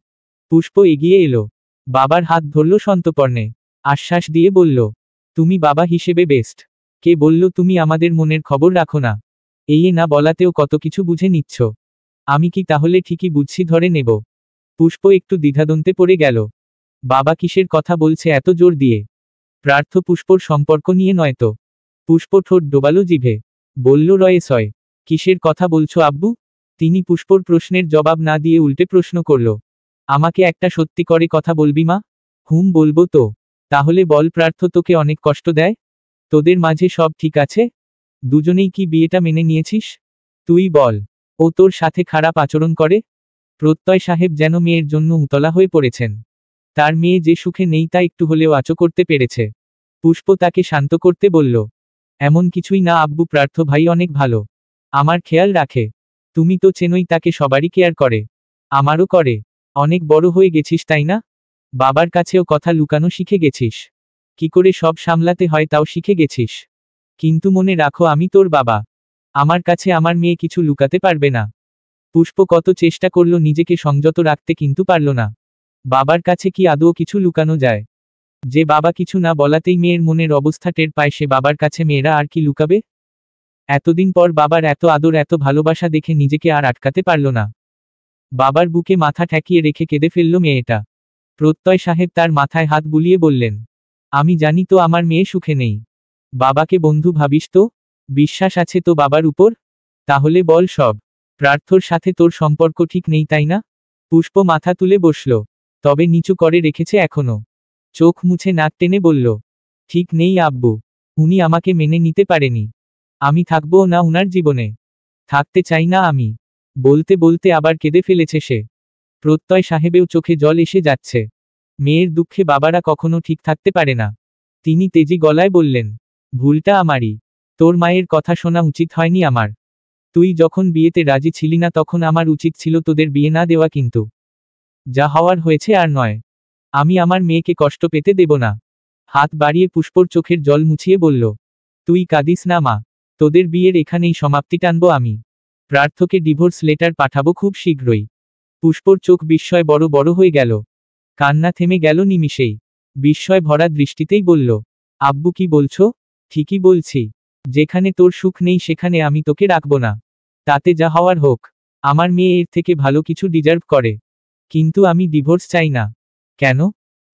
পুষ্প এগিয়ে এলো, বাবার হাত ধরল সন্তর্পণে, আশ্বাস দিয়ে বলল, তুমি বাবা হিসেবে বেস্ট। কে বলল তুমি আমাদের মনের খবর রাখো না? এই না বলাতেও কত কিছু বুঝে নিচ্ছ। আমি কি তাহলে ঠিকই বুঝছি ধরে নেব? পুষ্প একটু দ্বিধাদ্বন্দ্বে পড়ে গেল। বাবা কিসের কথা বলছে এত জোর দিয়ে? প্রার্থ পুষ্পর সম্পর্ক নিয়ে নয়তো? পুষ্প ঠোঁট ডোবালো জিভে, বলল রয়েসয়, কিসের কথা বলছো আব্বু? তিনি পুষ্পর প্রশ্নের জবাব না দিয়ে উল্টে প্রশ্ন করল, আমাকে একটা সত্যি করে কথা বলবি মা? হুম বলবো তো। তাহলে বল, প্রার্থ তোকে অনেক কষ্ট দেয়? তোদের মাঝে সব ঠিক আছে? দুজনেই কি বিয়েটা মেনে নিয়েছিস? তুই বল। ও তোর সাথে খারাপ আচরণ করে? প্রত্যয় সাহেব যেন মেয়ের জন্য উতলা হয়ে পড়েছেন। তার মেয়ে যে সুখে নেই তা একটু হলেও আঁচো করতে পেরেছে। পুষ্প তাকে শান্ত করতে বলল, এমন কিছুই না আব্বু, প্রার্থ ভাই অনেক ভালো, আমার খেয়াল রাখে। তুমি তো চেনোই তাকে, সবারই কেয়ার করে, আমারও করে। অনেক বড় হয়ে গেছিস তাই না? বাবার কাছেও কথা লুকানো শিখে গেছিস। কি করে সব সামলাতে হয় তাও শিখে গেছিস। কিন্তু মনে রাখো আমি তোর বাবা, আমার কাছে আমার মেয়ে কিছু লুকাতে পারবে না। পুষ্প কত চেষ্টা করল নিজেকে সংযত রাখতে, কিন্তু পারল না। বাবার কাছে কি আদৌ কিছু লুকানো যায়? যে বাবা কিছু না বলাতেই মেয়ের মনের অবস্থা টের পায়, সে বাবার কাছে মেয়েরা আর কি লুকাবে? এতদিন পর বাবার এত আদর এত ভালোবাসা দেখে নিজেকে আর আটকাতে পারল না। বাবার বুকে মাথা ঠেকিয়ে রেখে কেঁদে ফেলল মেয়েটা। প্রত্যয় সাহেব তার মাথায় হাত বুলিয়ে বললেন, আমি জানি তো আমার মেয়ে সুখে নেই। বাবাকে বন্ধু ভাবিস তো? বিশ্বাস আছে তো বাবার উপর? তাহলে বল সব। প্রার্থর সাথে তোর সম্পর্ক ঠিক নেই তাই না? পুষ্প মাথা তুলে বসল, তবে নিচু করে রেখেছে এখনো। চোখ মুছে নাক টেনে বলল, ঠিক নেই আব্বু, উনি আমাকে মেনে নিতে পারেনি। আমি থাকবো না উনার জীবনে, থাকতে চাই না আমি। বলতে বলতে আবার কেঁদে ফেলেছে সে। প্রত্যয় সাহেবেও চোখে জল এসে যাচ্ছে। মেয়ের দুঃখে বাবারা কখনো ঠিক থাকতে পারে না। তিনি তেজি গলায় বললেন, ভুলটা আমারই। তোর মায়ের কথা শোনা উচিত হয়নি আমার। তুই যখন বিয়েতে রাজি ছিলি না তখন আমার উচিত ছিল তোদের বিয়ে না দেওয়া, কিন্তু যা হওয়ার হয়েছে আর নয়। আমি আমার মেয়েকে কষ্ট পেতে দেব না। হাত বাড়িয়ে পুষ্পর চোখের জল মুছিয়ে বলল, তুই কাঁদিস না মা, তোদের বিয়ের এখানেই সমাপ্তি টানবো আমি। প্রার্থকে ডিভোর্স লেটার পাঠাবো খুব শীঘ্রই। পুষ্পর চোখ বিস্ময় বড় বড় হয়ে গেল, কান্না থেমে গেল নিমিষেই। বিস্ময় ভরা দৃষ্টিতেই বলল, আব্বু কি বলছো? ঠিকই বলছি, যেখানে তোর সুখ নেই সেখানে আমি তোকে রাখবো না। তাতে যা হওয়ার হোক, আমার মেয়ে এর থেকে ভালো কিছু ডিজার্ভ করে। কিন্তু আমি ডিভোর্স চাই না। কেন?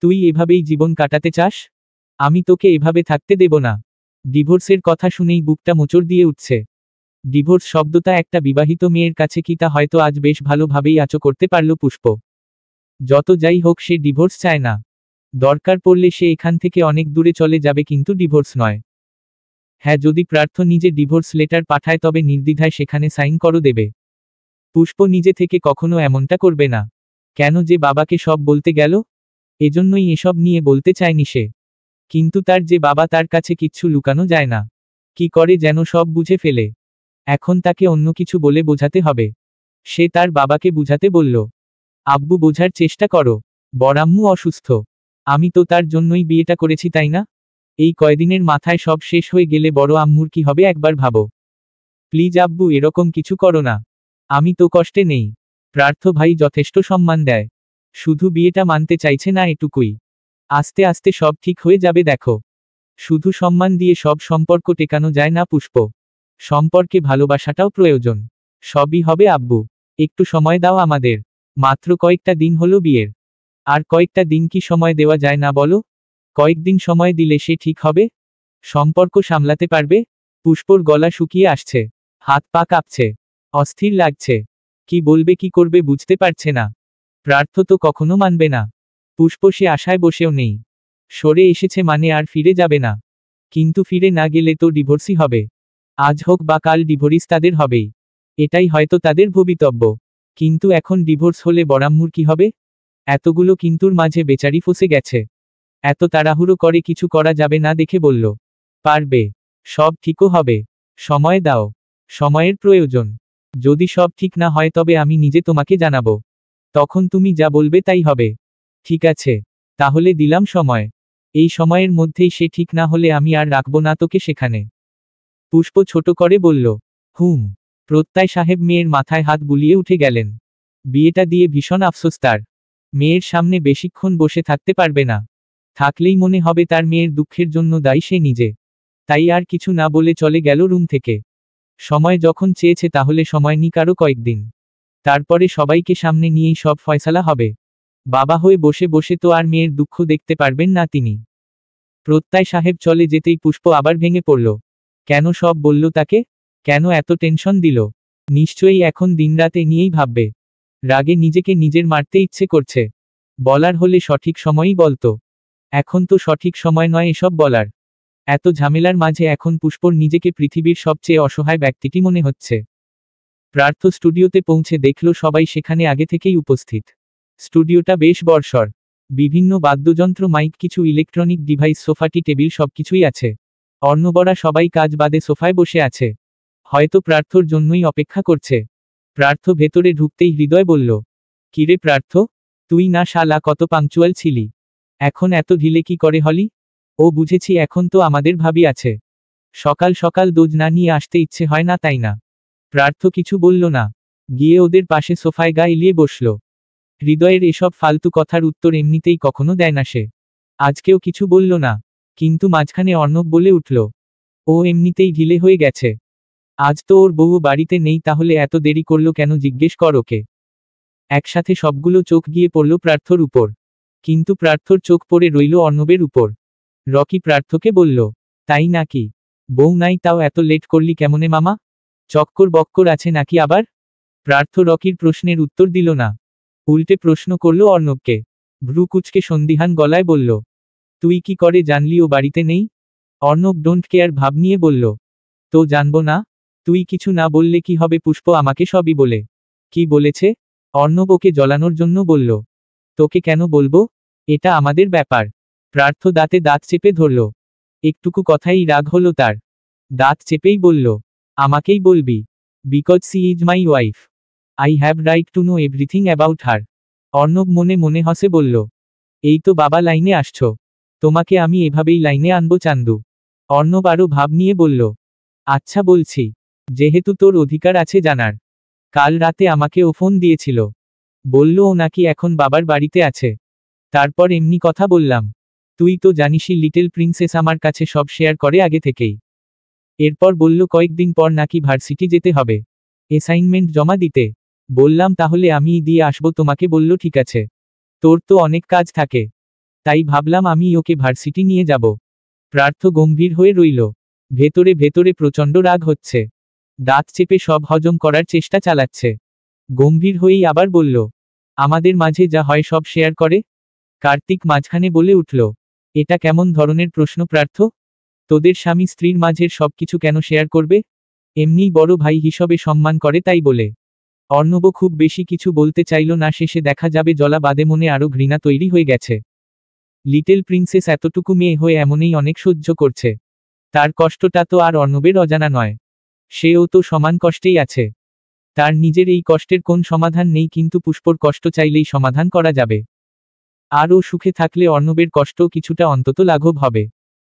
তুই এভাবেই জীবন কাটাতে চাস? আমি তোকে এভাবে থাকতে দেব না। ডিভোর্সের কথা শুনেই বুকটা মোচড় দিয়ে উঠছে। ডিভোর্স শব্দটা একটা বিবাহিত মেয়ের কাছে কি তা হয়তো আজ বেশ ভালোভাবেই আঁচো করতে পারল পুষ্প। যত যাই হোক সে ডিভোর্স চায় না। দরকার পড়লে সে এখান থেকে অনেক দূরে চলে যাবে, কিন্তু ডিভোর্স নয়। হ্যাঁ, যদি প্রার্থ নিজে ডিভোর্স লেটার পাঠায় তবে নির্দ্বিধায় সেখানে সাইন করো দেবে। পুষ্প নিজে থেকে কখনো এমনটা করবে না। কেন যে বাবাকে সব বলতে গেল? এজন্যই এসব নিয়ে বলতে চায়নি সে। কিন্তু তার যে বাবা, তার কাছে কিচ্ছু লুকানো যায় না। কি করে যেন সব বুঝে ফেলে। এখন তাকে অন্য কিছু বলে বোঝাতে হবে। সে তার বাবাকে বুঝাতে বলল, আব্বু বোঝার চেষ্টা করো, বড়াম্মু অসুস্থ। আমি তো তার জন্যই বিয়েটা করেছি তাই না? এই কয়দিনের মাথায় সব শেষ হয়ে গেলে বড় আম্মুর কি হবে একবার ভাবো। প্লিজ আব্বু এরকম কিছু করো না। আমি তো কষ্টে নেই। প্রার্থ ভাই যথেষ্ট সম্মান দেয়, শুধু বিয়েটা মানতে চাইছে না এটুকুই। আস্তে আস্তে সব ঠিক হয়ে যাবে দেখো। শুধু সম্মান দিয়ে সব সম্পর্ক টেকানো যায় না পুষ্প। সম্পর্কে ভালোবাসাটাও প্রয়োজন। সবই হবে আব্বু, একটু সময় দাও আমাদের। মাত্র কয়েকটা দিন হলো বিয়ের, আর কয়েকটা দিন কি সময় দেওয়া যায় না বলো? কয়েকদিন সময় দিলে সে ঠিক হবে, সম্পর্ক সামলাতে পারবে। পুষ্পর গলা শুকিয়ে আসছে, হাত পা কাঁপছে, অস্থির লাগছে। কি বলবে কি করবে বুঝতে পারছে না। প্রার্থ তো কখনো মানবে না। পুষ্প সে আশায় বসেও নেই। সরে এসেছে মানে আর ফিরে যাবে না। কিন্তু ফিরে না গেলে তো ডিভোর্সই হবে। আজ হোক বা কাল ডিভোর্স তাদের হবেই। এটাই হয়তো তাদের ভবিতব্য। কিন্তু এখন ডিভোর্স হলে বড়াম্মুর কি হবে? এতগুলো কিন্তুর মাঝে বেচারি ফসে গেছে। এত তাড়াহুড়ো করে কিছু করা যাবে না দেখে বলল, পারবে, সব ঠিকও হবে। সময় দাও, সময়ের প্রয়োজন। যদি সব ঠিক না হয় তবে আমি নিজে তোমাকে জানাবো। তখন তুমি যা বলবে তাই হবে। ঠিক আছে, তাহলে দিলাম সময়। এই সময়ের মধ্যেই সে ঠিক না হলে আমি আর রাখবো না তোকে সেখানে। পুষ্প ছোট করে বলল, হুম। প্রত্যয় সাহেব মেয়ের মাথায় হাত বুলিয়ে উঠে গেলেন। বিয়েটা দিয়ে ভীষণ আফসোস তার। মেয়ের সামনে বেশিক্ষণ বসে থাকতে পারবে না। থাকলেই মনে হবে তার মেয়ের দুঃখের জন্য দায়ী সে নিজে। তাই আর কিছু না বলে চলে গেল রুম থেকে। সময় যখন চেয়েছে তাহলে সময় নিক আরও কয়েকদিন। তারপরে সবাইকে সামনে নিয়েই সব ফয়সালা হবে। বাবা হয়ে বসে বসে তো আর মেয়ের দুঃখ দেখতে পারবেন না তিনি। প্রত্যয় সাহেব চলে যেতেই পুষ্প আবার ভেঙে পড়ল। কেন সব বলল তাকে? কেন এত টেনশন দিল? নিশ্চয়ই এখন দিনরাতে নিয়েই ভাববে। রাগে নিজেকে নিজের মারতে ইচ্ছে করছে। বলার হলে সঠিক সময়ই বলতো। এখন তো সঠিক সময় নয় এসব বলার। এত ঝামেলার মাঝে এখন পুষ্পর নিজেকে পৃথিবীর সবচেয়ে অসহায় ব্যক্তিটি মনে হচ্ছে। প্রার্থ স্টুডিওতে পৌঁছে দেখল সবাই সেখানে আগে থেকেই উপস্থিত। স্টুডিওটা বেশ বড়সড়। বিভিন্ন বাদ্যযন্ত্র, মাইক, কিছু ইলেকট্রনিক ডিভাইস, সোফাটি, টেবিল সবকিছুই আছে। অর্ণবরা সবাই কাজ বাদে সোফায় বসে আছে। হয়তো প্রার্থর জন্যই অপেক্ষা করছে। প্রার্থ ভেতরে ঢুকতেই হৃদয় বলল, কিরে প্রার্থ, তুই না শালা কত পাংচুয়াল ছিলি, এখন এত ঢিলে কি করে হলি? ও বুঝেছি, এখন তো আমাদের ভাবি আছে। সকাল সকাল দোজ না নিয়ে আসতে ইচ্ছে হয় না তাই না? প্রার্থ কিছু বলল না। গিয়ে ওদের পাশে সোফায় গা এলিয়ে বসল। হৃদয়ের এসব ফালতু কথার উত্তর এমনিতেই কখনো দেয় না সে। আজকেও কিছু বলল না। কিন্তু মাঝখানে অর্ণব বলে উঠল, ও এমনিতেই ঢিলে হয়ে গেছে। আজ তো ওর বউ বাড়িতে নেই, তাহলে এত দেরি করলো কেন? জিজ্ঞেস কর ওকে। একসাথে সবগুলো চোখ গিয়ে পড়ল প্রার্থর উপর। কিন্তু প্রার্থর চোখ পড়ে রইল অর্ণবের উপর। রকি প্রার্থকে বলল, তাই নাকি? বউ নাই তাও এত লেট করলি কেমনে মামা? চক্কর বক্কর আছে নাকি আবার? প্রার্থ রকির প্রশ্নের উত্তর দিল না। উল্টে প্রশ্ন করল অর্ণবকে। ভ্রু কুচকে সন্দিহান গলায় বলল, তুই কি করে জানলি ও বাড়িতে নেই? অর্ণব ডোন্ট কেয়ার ভাব নিয়ে বলল, তো জানবো না? তুই কিছু না বললে কি হবে? পুষ্প আমাকে সবই বলে। কি বলেছে? অর্ণব ওকে জ্বলানোর জন্য বলল। তোকে কেন বলবো? এটা আমাদের ব্যাপার। প্রার্থ দাঁতে দাঁত চেপে ধরল। একটুকু কথাই রাগ হলো তার। দাঁত চেপেই বলল, আমাকেই বলবি? Because she is my wife. I have right to know everything about her. Arnab মনে মনে হসে বলল, এই তো বাবা লাইনে আসছো। তোমাকে আমি এভাবেই লাইনে আনবো চান্দু। অর্ণব আরও ভাব নিয়ে বলল, আচ্ছা বলছি, যেহেতু তোর অধিকার আছে জানার। কাল রাতে আমাকে ও ফোন দিয়েছিল। বলল ও নাকি এখন বাবার বাড়িতে আছে। তারপর এমনি কথা বললাম। তুই তো জানিসই লিটল প্রিন্সেস আমার কাছে সব শেয়ার করে আগে থেকেই। এরপর বলল কয়েকদিন পর নাকি ভার্সিটি যেতে হবে অ্যাসাইনমেন্ট জমা দিতে। বললাম তাহলে আমিই দিয়ে আসবো তোমাকে। বলল ঠিক আছে, তোর তো অনেক কাজ থাকে, তাই ভাবলাম আমি ওকে ভার্সিটি নিয়ে যাব। প্রার্থ গম্ভীর হয়ে রইল। ভেতরে ভেতরে প্রচণ্ড রাগ হচ্ছে। দাঁত চেপে সব হজম করার চেষ্টা চালাচ্ছে। গম্ভীর হয়েই আবার বলল, আমাদের মাঝে যা হয় সব শেয়ার করে। কার্তিক মাঝখানে বলে উঠল, এটা কেমন ধরনের প্রশ্ন প্রার্থ? তোদের স্বামী স্ত্রীর মাঝের সবকিছু কেন শেয়ার করবে? এমনিই বড় ভাই হিসেবে সম্মান করে তাই বলে। অর্ণব খুব বেশি কিছু বলতে চাইল না। শেষে দেখা যাবে জলা বাদে মনে আরও ঘৃণা তৈরি হয়ে গেছে। লিটল প্রিন্সেস এতটুকু মেয়ে হয়ে এমনই অনেক সহ্য করছে। তার কষ্টটা তো আর অর্ণবের অজানা নয়। সেও তো সমান কষ্টেই আছে। তার নিজের এই কষ্টের কোন সমাধান নেই, কিন্তু পুষ্পর কষ্ট চাইলেই সমাধান করা যাবে। আর ও সুখে থাকলে অর্ণবের কষ্টও কিছুটা অন্তত লাঘব হবে।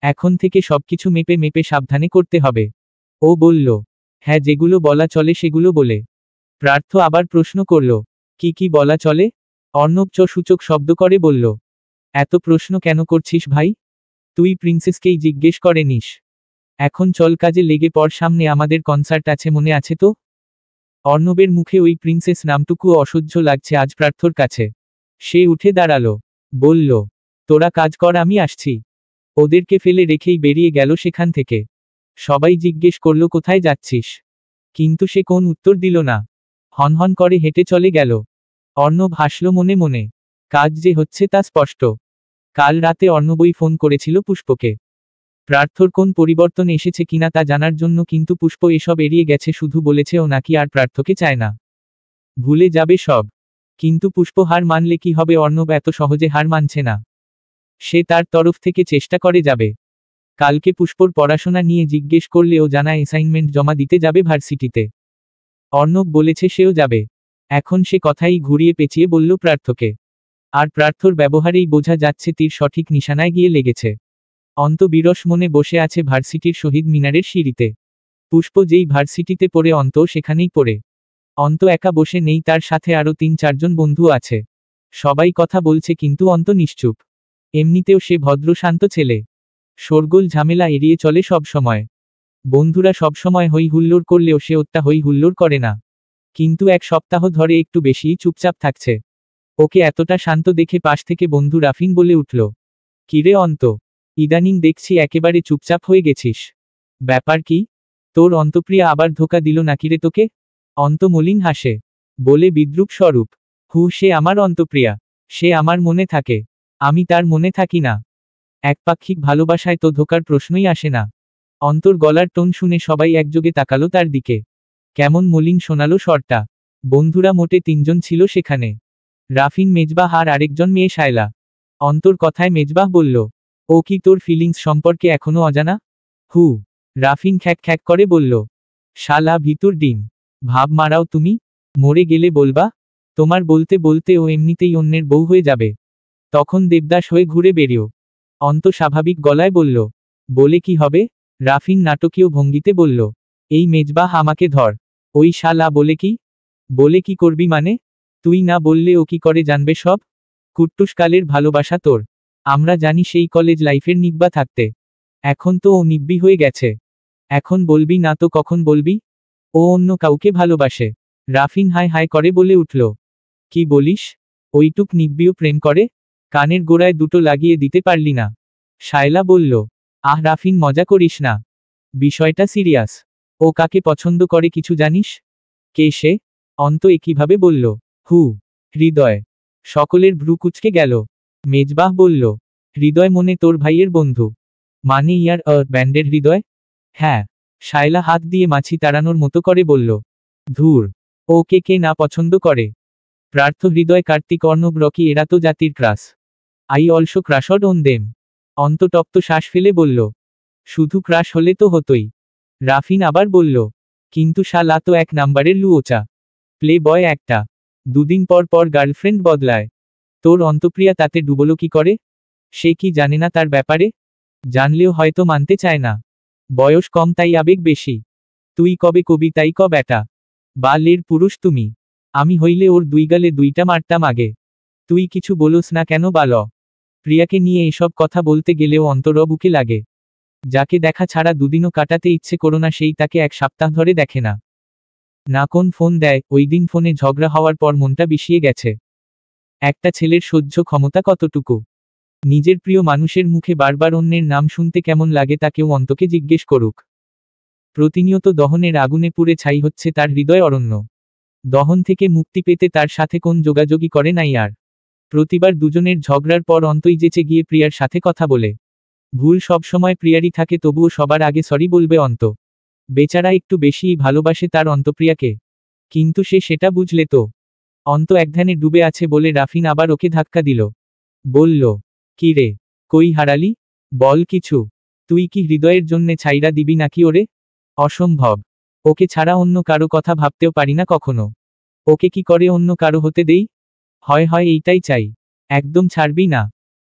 এখন থেকে সবকিছু মেপে মেপে সাবধানে করতে হবে। ও বলল, হ্যাঁ, যেগুলো বলা চলে সেগুলো বলে। প্রার্থ আবার প্রশ্ন করল, কি কি বলা চলে? অর্ণব সূচক শব্দ করে বলল, এত প্রশ্ন কেন করছিস ভাই? তুই প্রিন্সেসকেই জিজ্ঞেস করে নিস। এখন চল কাজে লেগে পড়, সামনে আমাদের কনসার্ট আছে, মনে আছে তো? অর্ণবের মুখে ওই প্রিন্সেস নামটুকু অসহ্য লাগছে আজ প্রার্থর কাছে। সে উঠে দাঁড়ালো, বলল, তোরা কাজ কর, আমি আসছি। ওদেরকে ফেলে রেখেই বেরিয়ে গেল সেখান থেকে। সবাই জিজ্ঞেস করল কোথায় যাচ্ছিস, কিন্তু সে কোন উত্তর দিল না। হনহন করে হেঁটে চলে গেল। অর্ণব হাসল মনে মনে। কাজ যে হচ্ছে তা স্পষ্ট। কাল রাতে অর্ণবই ফোন করেছিল পুষ্পকে। প্রার্থর কোন পরিবর্তন এসেছে কিনা তা জানার জন্য, কিন্তু পুষ্প এসব এড়িয়ে গেছে। শুধু বলেছে ও নাকি আর প্রার্থকে চায় না, ভুলে যাবে সব। কিন্তু পুষ্প হার মানলে কি হবে? অর্ণব এত সহজে হার মানছে না। সে তার তরফ থেকে চেষ্টা করে যাবে। কালকে পুষ্পর পড়াশোনা নিয়ে জিজ্ঞেস করলে ও জানায় অ্যাসাইনমেন্ট জমা দিতে যাবে ভার্সিটিতে। অর্ণব বলেছে সেও যাবে। এখন সে কথাই ঘুরিয়ে পেঁচিয়ে বলল প্রার্থকে। আর প্রার্থর ব্যবহারেই বোঝা যাচ্ছে তীর সঠিক নিশানায় গিয়ে লেগেছে। অন্ত বিরস মনে বসে আছে ভার্সিটির শহীদ মিনারের সিঁড়িতে। পুষ্প যেই ভার্সিটিতে পড়ে অন্ত সেখানেই পড়ে। অন্ত একা বসে নেই, তার সাথে আরও 3-4 জন বন্ধু আছে। সবাই কথা বলছে কিন্তু অন্ত নিশ্চুপ। এমনিতেও সে ভদ্র শান্ত ছেলে, শোরগোল ঝামেলা এড়িয়ে চলে সব সময়। বন্ধুরা সবসময় হই হুল্লোড় করলেও সে ওটা হই হুল্লোড় করে না। কিন্তু 1 সপ্তাহ ধরে একটু বেশিই চুপচাপ থাকছে। ওকে এতটা শান্ত দেখে পাশ থেকে বন্ধু রাফিন বলে উঠল, কিরে অন্ত, ইদানিং দেখছি একেবারে চুপচাপ হয়ে গেছিস, ব্যাপার কি? তোর অন্তপ্রিয়া আবার ধোকা দিল নাকিরে তোকে? অন্ত মলিন হাসে, বলে বিদ্রূপ স্বরূপ, সে আমার অন্তপ্রিয়া, সে আমার মনে থাকে, আমি তার মনে থাকি না। একপাক্ষিক ভালোবাসায় তো ধোকার প্রশ্নই আসে না। অন্তর গলার টোন শুনে সবাই একযোগে তাকালো তার দিকে। কেমন মলিন শোনালো স্বরটা। বন্ধুরা মোটে 3 জন ছিল সেখানে, রাফিন, মেজবাহ আর আরেকজন মেয়ে শায়লা। অন্তর কথায় মেজবাহ বলল, ও কি তোর ফিলিংস সম্পর্কে এখনো অজানা? হু। রাফিন খ্যাক খ্যাক করে বলল, শালা ভিতুর ডিম, ভাব মারাও তুমি, মরে গেলে বলবা। তোমার বলতে বলতে ও এমনিতেই অন্যের বউ হয়ে যাবে, তখন দেবদাস হয়ে ঘুরে বেরিও। অন্ত স্বাভাবিক গলায় বলল, বলে কি হবে? রাফিন নাটকীয় ভঙ্গিতে বলল, এই মেজবাহ আমাকে ধর। ওই শালা বলে কি? বলে কি করবি মানে? তুই না বললে ও কি করে জানবে সব? কুট্টুসকালের ভালোবাসা তোর, আমরা জানি সেই কলেজ লাইফের নিব্বা থাকতে। এখন তো ও নিব্বি হয়ে গেছে, এখন বলবি না তো কখন বলবি? ও অন্য কাউকে ভালোবাসে। রাফিন হায় হায় করে বলে উঠল, কি বলিস? ওইটুক নিব্বিও প্রেম করে? কানের গোড়ায় দুটো লাগিয়ে দিতে পারলি না? শায়লা বলল, আহ রাফিন, মজা করিস না, বিষয়টা সিরিয়াস। ও কাকে পছন্দ করে কিছু জানিস? কে সে? অন্ত একইভাবে বলল, হৃদয়। সকলের ভ্রু কুঁচকে গেল। মেজবাহ বলল, হৃদয় মনে তোর ভাইয়ের বন্ধু? মানে ইয়ার ব্যান্ডের হৃদয়? হ্যাঁ। শায়লা হাত দিয়ে মাছি তাড়ানোর মতো করে বলল, ধুর, ওকে কে না পছন্দ করে? প্রার্থ, হৃদয়, কার্তিক, অর্ণব, রকি, এরা তো জাতির crush. I also crushed on them. অন্ততপ্ত শ্বাস ফেলে বলল, শুধু ক্রাশ হলে তো হতোই। রাফিন আবার বলল, কিন্তু শালা তো 1 নাম্বারের লুওচা, প্লে বয় একটা, 2 দিন পর পর গার্লফ্রেন্ড বদলায়। তোর অন্তপ্রিয়া তাতে ডুবলো কি করে? সে কি জানে না তার ব্যাপারে? জানলেও হয়তো মানতে চায় না। বয়স কম তাই আবেগ বেশি। তুই কবে কবি তাই ক ব্যাটা, বালের পুরুষ তুমি। আমি হইলে ওর 2 গালে 2টা মারতাম আগে। তুই কিছু বলোস না কেন বাল? প্রিয়াকে নিয়ে এসব কথা বলতে গেলেও অন্তর বুকে লাগে। যাকে দেখা ছাড়া দুদিনও কাটাতে ইচ্ছে করো না, সেই তাকে 1 সপ্তাহ ধরে দেখে না। না কোন ফোন দেয়, ওই দিন ফোনে ঝগড়া হওয়ার পর মনটা বিষিয়ে গেছে। একটা ছেলের সহ্য ক্ষমতা কতটুকু? নিজের প্রিয় মানুষের মুখে বারবার অন্যের নাম শুনতে কেমন লাগে তা কেউ অন্তকে জিজ্ঞেস করুক। প্রতিনিয়ত দহনের আগুনে পুড়ে ছাই হচ্ছে তার হৃদয় অরণ্য। দহন থেকে মুক্তি পেতে তার সাথে কোন যোগাযোগই করে নাই আর। প্রতিবার দুজনের ঝগড়ার পর অন্তই যেচে গিয়ে প্রিয়ার সাথে কথা বলে। ভুল সবসময় প্রিয়ারই থাকে, তবুও সবার আগে সরি বলবে অন্ত। বেচারা একটু বেশিই ভালোবাসে তার অন্তপ্রিয়াকে, কিন্তু সে সেটা বুঝলে তো। অন্ত একধ্যানে ডুবে আছে বলে রাফিন আবার ওকে ধাক্কা দিল। বলল, কি রে, কই হারালি? বল কিছু। তুই কি হৃদয়ের জন্যে ছাইরা দিবি নাকি ওরে? অসম্ভব। ওকে ছাড়া অন্য কারো কথা ভাবতেও পারি না কখনো। ওকে কি করে অন্য কারো হতে দেই? হয় হয় এইটাই চাই। একদম ছাড়বি না?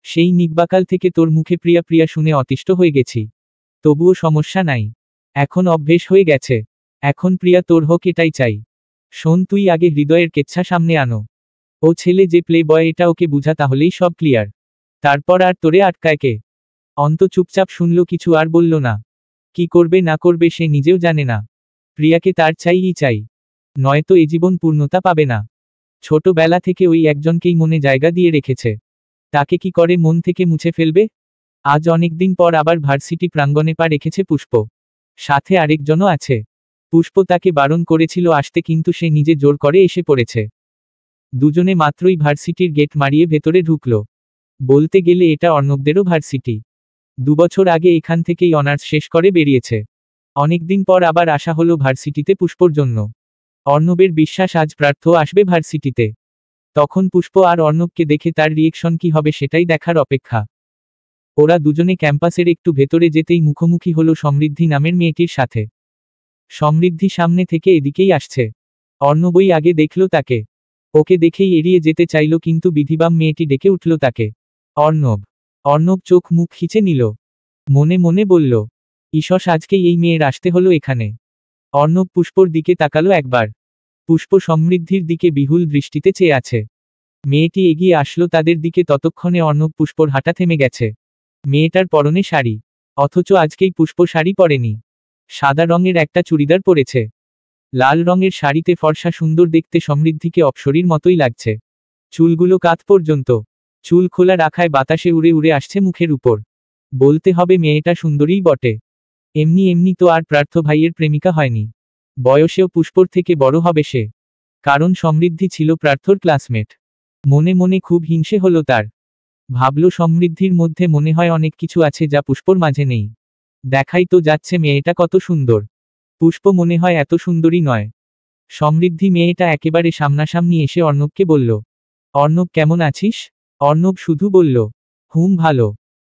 সেই নিব্বাকাল থেকে তোর মুখে প্রিয়া প্রিয়া শুনে অতিষ্ঠ হয়ে গেছি। তবুও সমস্যা নাই, এখন অভ্যেস হয়ে গেছে। এখন প্রিয়া তোর হোক এটাই চাই। শোন, তুই আগে হৃদয়ের কেচ্ছা সামনে আনো। ও ছেলে যে প্লে বয় এটা ওকে বুঝা, তাহলেই সব ক্লিয়ার। তারপর আর তোরে আটকায় কে? অন্ত চুপচাপ শুনল, কিছু আর বলল না। কি করবে না করবে সে নিজেও জানে না। প্রিয়াকে তার চাইই চাই, নয়তো এ জীবন পূর্ণতা পাবে না। ছোটবেলা থেকে ওই একজনকেই মনে জায়গা দিয়ে রেখেছে, তাকে কি করে মন থেকে মুছে ফেলবে? আজ অনেকদিন পর আবার ভার্সিটি প্রাঙ্গণে পা রেখেছে পুষ্প। সাথে আরেকজনও আছে। পুষ্প তাকে বারণ করেছিল আসতে, কিন্তু সে নিজে জোর করে এসে পড়েছে। দুজনে মাত্রই ভার্সিটির গেট মারিয়ে ভেতরে ঢুকল। বলতে গেলে এটা অর্ণবদেরও ভার্সিটি। 2 বছর আগে এখান থেকেই অনার্স শেষ করে বেরিয়েছে। অনেকদিন পর আবার আসা হলো ভার্সিটিতে পুষ্পর জন্য। অর্ণবের বিশ্বাস আজ প্রার্থ আসবে ভার্সিটিতে। তখন পুষ্প আর অর্ণবকে দেখে তার রিয়েকশন কি হবে সেটাই দেখার অপেক্ষা। ওরা দুজনে ক্যাম্পাসের একটু ভেতরে যেতেই মুখোমুখি হলো সমৃদ্ধি নামের মেয়েটির সাথে। সমৃদ্ধি সামনে থেকে এদিকেই আসছে। অর্ণবই আগে দেখল তাকে। ওকে দেখেই এড়িয়ে যেতে চাইল, কিন্তু বিধিবাম মেয়েটি ডেকে উঠল তাকে, অর্ণব। অর্ণব চোখ মুখ খিচে নিল। মনে মনে বলল, ইসস, আজকেই এই মেয়ের আসতে হলো এখানে। অর্ণব পুষ্পর দিকে তাকালো একবার। পুষ্প সমৃদ্ধির দিকে বিহুল দৃষ্টিতে চেয়ে আছে। মেয়েটি এগিয়ে আসলো তাদের দিকে, ততক্ষণে অর্ণব পুষ্পর হাঁটা থেমে গেছে। মেয়েটার পরনে শাড়ি, অথচ আজকেই পুষ্প শাড়ি পরেনি। সাদা রঙের একটা চুড়িদার পরেছে। লাল রঙের শাড়িতে ফর্সা সুন্দর দেখতে সমৃদ্ধিকে অপ্সরীর মতোই লাগছে। চুলগুলো কাঁধ পর্যন্ত, চুল খোলা রাখায় বাতাসে উড়ে উড়ে আসছে মুখের উপর। বলতে হবে মেয়েটা সুন্দরীই বটে। এমনি এমনি তো আর পার্থ ভাইয়ের প্রেমিকা হয়নি। বয়সেও পুষ্পর থেকে বড় হবে সে, কারণ সমৃদ্ধি ছিল পার্থর ক্লাসমেট। মনে মনে খুব হিংসে হলো তার। ভাবল সমৃদ্ধির মধ্যে মনে হয় অনেক কিছু আছে যা পুষ্পর মাঝে নেই। দেখাই তো যাচ্ছে মেয়েটা কত সুন্দর। পুষ্প মনে হয় এত সুন্দরী নয়। সমৃদ্ধি মেয়েটা একেবারে সামনাসামনি এসে অর্ণবকে বলল, অর্ণব কেমন আছিস? অর্ণব শুধু বলল, হুম ভালো।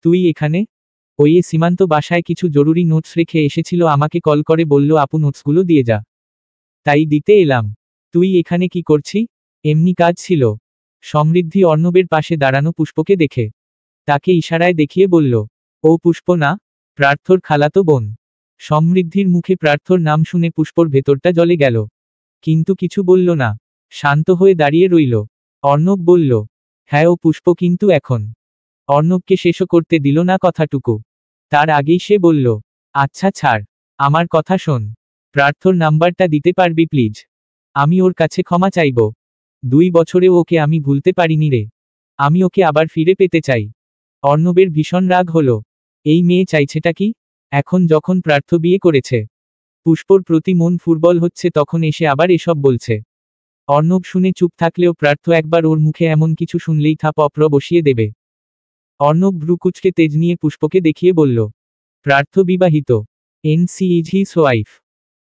তুই এখানে? ওই সীমান্ত বাসায় কিছু জরুরি নোটস রেখে এসেছিল, আমাকে কল করে বলল আপু নোটসগুলো দিয়ে যা। তাই দিতে এলাম। তুই এখানে কি করছি? এমনি কাজ ছিল। সমৃদ্ধি অর্ণবের পাশে দাঁড়ানো পুষ্পকে দেখে তাকে ইশারায় দেখিয়ে বলল, ও পুষ্প না, পার্থর খালাতো বোন। সমৃদ্ধির মুখে পার্থর নাম শুনে পুষ্পর ভেতরটা জ্বলে গেল, কিন্তু কিছু বলল না। শান্ত হয়ে দাঁড়িয়ে রইল। অর্ণব বলল, হ্যাঁ ও পুষ্প, কিন্তু এখন। অর্ণবকে শেষও করতে দিল না কথাটুকু। তার আগেই সে বলল, আচ্ছা ছাড়, আমার কথা শোন। পার্থর নাম্বারটা দিতে পারবি প্লিজ? আমি ওর কাছে ক্ষমা চাইব। 2 বছরেও ওকে আমি ভুলতে পারিনি রে। আমি ওকে আবার ফিরে পেতে চাই। অর্ণবের ভীষণ রাগ হলো। এই মেয়ে চাইছেটা কি? এখন যখন পার্থ বিয়ে করেছে, পুষ্পর প্রতি মন ফুটবল হচ্ছে, তখন এসে আবার এসব বলছে। অর্ণব শুনে চুপ থাকলেও পার্থ একবার ওর মুখে এমন কিছু শুনলেই থাপ অপ্র বসিয়ে দেবে। অর্ণব ভ্রুকুচকে তেজ নিয়ে পুষ্পকে দেখিয়ে বলল, পার্থ বিবাহিত। NC is his wife.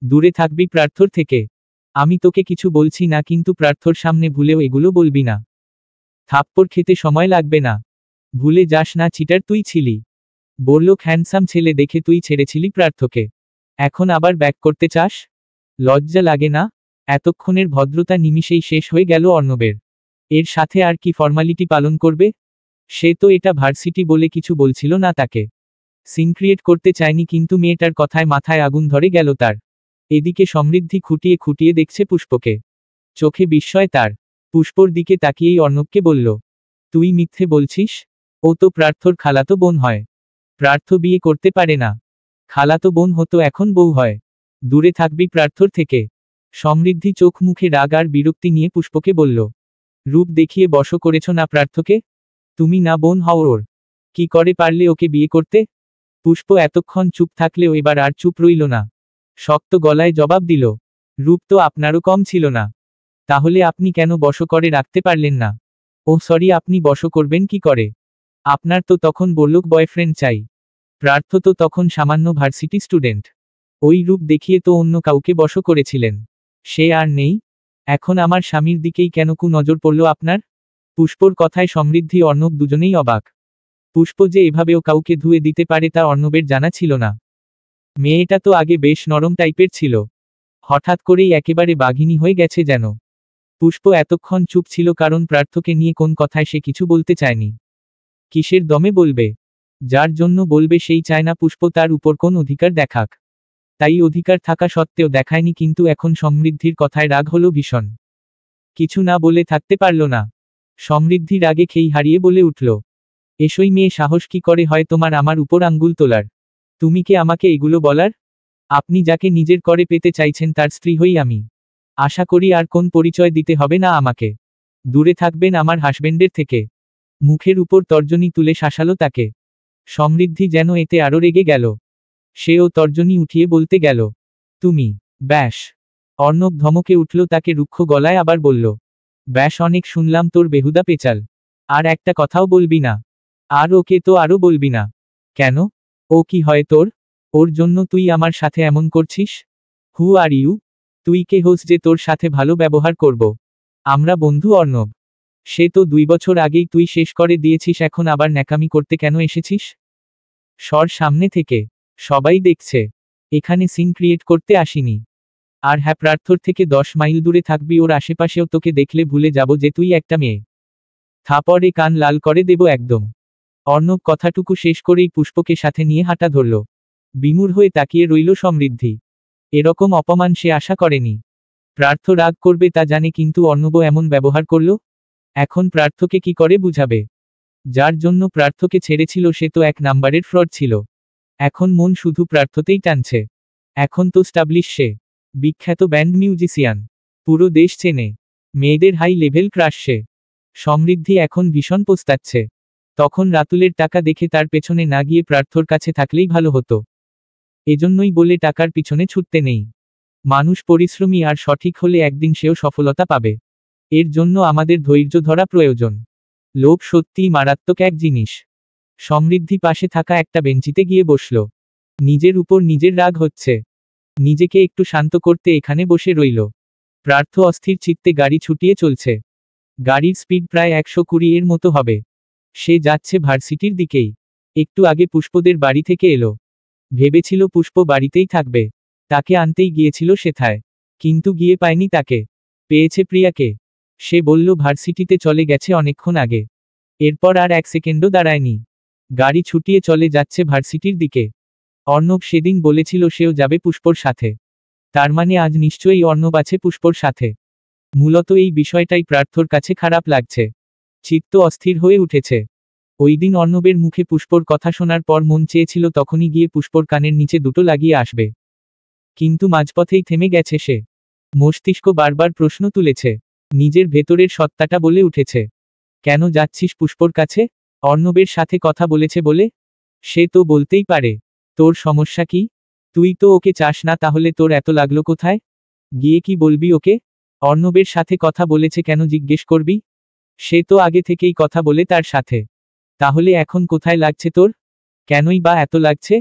দূরে থাকবি পার্থর থেকে। আমি তোকে কিছু বলছি না, কিন্তু পার্থর সামনে ভুলেও এগুলো বলবি না। থাপ্পড় খেতে সময় লাগবে না। ভুলে যাস না চিটার তুই ছিলি। বললোক হ্যান্ডসাম ছেলে দেখে তুই ছেড়েছিলি পার্থকে, এখন আবার ব্যাক করতে চাস? লজ্জা লাগে না? এতক্ষণের ভদ্রতা নিমিষেই শেষ হয়ে গেল অর্ণবের। এর সাথে আর কি ফর্মালিটি পালন করবে? সে তো এটা ভার্সিটি বলে কিছু বলছিল না তাকে। সিন ক্রিয়েট করতে চায়নি, কিন্তু মেয়েটার কথায় মাথায় আগুন ধরে গেল তার। এদিকে সমৃদ্ধি খুঁটিয়ে খুঁটিয়ে দেখছে পুষ্পকে, চোখে বিস্ময় তার। পুষ্পর দিকে তাকিয়েই অর্ণবকে বলল, তুই মিথ্যে বলছিস? ও তো পার্থর খালাতো বোন হয়। পার্থ বিয়ে করতে পারে না। খালাতো বোন হতো, এখন বউ হয়। দূরে থাকবি পার্থর থেকে। সমৃদ্ধি চোখ মুখে রাগ আর বিরক্তি নিয়ে পুষ্পকে বলল, রূপ দেখিয়ে বশ করেছ না পার্থকে? তুমি না বোন হও ওর, কি করে পারলে ওকে বিয়ে করতে? পুষ্প এতক্ষণ চুপ থাকলেও এবার আর চুপ রইল না। শক্ত গলায় জবাব দিল, রূপ তো আপনারও কম ছিল না। তাহলে আপনি কেন বশ করে রাখতে পারলেন না? ও সরি, আপনি বশ করবেন কি করে? আপনার তো তখন বললোক বয়ফ্রেন্ড চাই। পার্থ তো তখন সামান্য ভার্সিটি স্টুডেন্ট। ওই রূপ দেখিয়ে তো অন্য কাউকে বশ করেছিলেন। সে আর নেই। এখন আমার স্বামীর দিকেই কেন কু নজর পড়ল আপনার? পুষ্পর কথায় সমৃদ্ধি অর্ণব দুজনেই অবাক। পুষ্প যে এভাবেও কাউকে ধুয়ে দিতে পারে তা অর্ণবের জানা ছিল না। মেয়েটা তো আগে বেশ নরম টাইপের ছিল, হঠাৎ করেই একেবারে বাঘিনী হয়ে গেছে যেন। পুষ্প এতক্ষণ চুপ ছিল কারণ পার্থকে নিয়ে কোন কথায় সে কিছু বলতে চায়নি। কিসের দমে বলবে? যার জন্য বলবে সেই চায় না পুষ্প তার উপর কোন অধিকার দেখাক। তাই অধিকার থাকা সত্ত্বেও দেখায়নি, কিন্তু এখন সমৃদ্ধির কথায় রাগ হলো ভীষণ। কিছু না বলে থাকতে পারল না। সমৃদ্ধি রাগে খেই হারিয়ে বলে উঠল, এসই মেয়ে সাহস কি করে হয় তোমার আমার উপর আঙ্গুল তোলার? তুমি কে আমাকে এগুলো বলার? আপনি যাকে নিজের করে পেতে চাইছেন তার স্ত্রী হই আমি। আশা করি আর কোন পরিচয় দিতে হবে না আমাকে। দূরে থাকবেন আমার হাসবেন্ডের থেকে। মুখের উপর তর্জনী তুলে শাসালো তাকে। সমৃদ্ধি যেন এতে আরো রেগে গেল। সেও তর্জনী উঠিয়ে বলতে গেল, তুমি। ব্যাস। অর্ণব ধমকে উঠল তাকে রুক্ষ গলায়, আবার বলল, ব্যাস অনেক শুনলাম তোর বেহুদা পেচাল। আর একটা কথাও বলবি না। আর ওকে তো আরও বলবি না। কেন? ও কি হয় তোর? ওর জন্য তুই আমার সাথে এমন করছিস? হু আর ইউ? তুই কে হোস যে তোর সাথে ভালো ব্যবহার করব? আমরা বন্ধু অর্ণব। সে তো 2 বছর আগেই তুই শেষ করে দিয়েছিস, এখন আবার ন্যাকামি করতে কেন এসেছিস? সর সামনে থেকে। সবাই দেখছে। এখানে সিন ক্রিয়েট করতে আসিনি। আর হ্যাঁ, পার্থর থেকে 10 মাইল দূরে থাকবি, ওর আশেপাশেও তোকে দেখলে ভুলে যাব যে তুই একটা মেয়ে। থাপড়ে কান লাল করে দেব একদম। অর্ণব কথাটুকু শেষ করেই পুষ্পকে সাথে নিয়ে হাঁটা ধরল। বিমূঢ় হয়ে তাকিয়ে রইল সমৃদ্ধি। এরকম অপমান সে আশা করেনি। প্রার্থ রাগ করবে তা জানে, কিন্তু অর্ণব এমন ব্যবহার করল। এখন প্রার্থকে কি করে বুঝাবে? যার জন্য প্রার্থকে ছেড়েছিল সে তো এক নাম্বারের ফ্রড ছিল। এখন মন শুধু প্রার্থতেই টানছে। এখন তো স্টাবলিশ সে, বিখ্যাত ব্যান্ড মিউজিশিয়ান, পুরো দেশ চেনে, মেয়েদের হাই লেভেল ক্রাশ সে। সমৃদ্ধি এখন ভীষণ পস্তাচ্ছে। তখন রাতুলের টাকা দেখে তার পেছনে না গিয়ে প্রার্থর কাছে থাকলেই ভালো হতো। এজন্যই বলে টাকার পিছনে ছুটতে নেই। মানুষ পরিশ্রমী, আর সঠিক হলে একদিন সেও সফলতা পাবে। এর জন্য আমাদের ধৈর্য ধরা প্রয়োজন। লোভ সত্যিই মারাত্মক এক জিনিস। সমৃদ্ধি পাশে থাকা একটা বেঞ্চিতে গিয়ে বসল। নিজের উপর নিজের রাগ হচ্ছে। নিজেকে একটু শান্ত করতে এখানে বসে রইল। প্রার্থ অস্থির চিত্তে গাড়ি ছুটিয়ে চলছে। গাড়ির স্পিড প্রায় 120 এর মতো হবে। সে যাচ্ছে ভার্সিটির দিকেই। একটু আগে পুষ্পদের বাড়ি থেকে এলো। ভেবেছিল পুষ্প বাড়িতেই থাকবে। তাকে আনতেই গিয়েছিল সেথায়, কিন্তু গিয়ে পায়নি তাকে। পেয়েছে প্রিয়াকে। সে বলল ভার্সিটিতে চলে গেছে অনেকক্ষণ আগে। এরপর আর 1 সেকেন্ডও দাঁড়ায়নি। গাড়ি ছুটিয়ে চলে যাচ্ছে ভার্সিটির দিকে। অর্ণব সেদিন বলেছিল সেও যাবে পুষ্পর সাথে। তার মানে আজ নিশ্চয়ই অর্ণব আছে পুষ্পর সাথে। মূলত এই বিষয়টাই প্রার্থর কাছে খারাপ লাগছে। চিত্ত অস্থির হয়ে উঠেছে। ওই দিন অর্ণবের মুখে পুষ্পর কথা শোনার পর মন চেয়েছিল তখনই গিয়ে পুষ্পর কানের নিচে দুটো লাগিয়ে আসবে। কিন্তু মাঝপথেই থেমে গেছে সে। মস্তিষ্ক বারবার প্রশ্ন তুলেছে। নিজের ভেতরের সত্তাটা বলে উঠেছে, কেন যাচ্ছিস পুষ্পর কাছে? অর্ণবের সাথে কথা বলেছে বলে? সে তো বলতেই পারে। তোর সমস্যা কি? তুই তো ওকে চাস না, তাহলে তোর এত লাগলো কোথায়? গিয়ে কি বলবি ওকে? অর্ণবের সাথে কথা বলেছে কেন জিজ্ঞেস করবি? সে তো আগে থেকেই কথা বলে তার সাথে। তাহলে এখন কোথায় লাগছে তোর? কেনই বা এত লাগছে?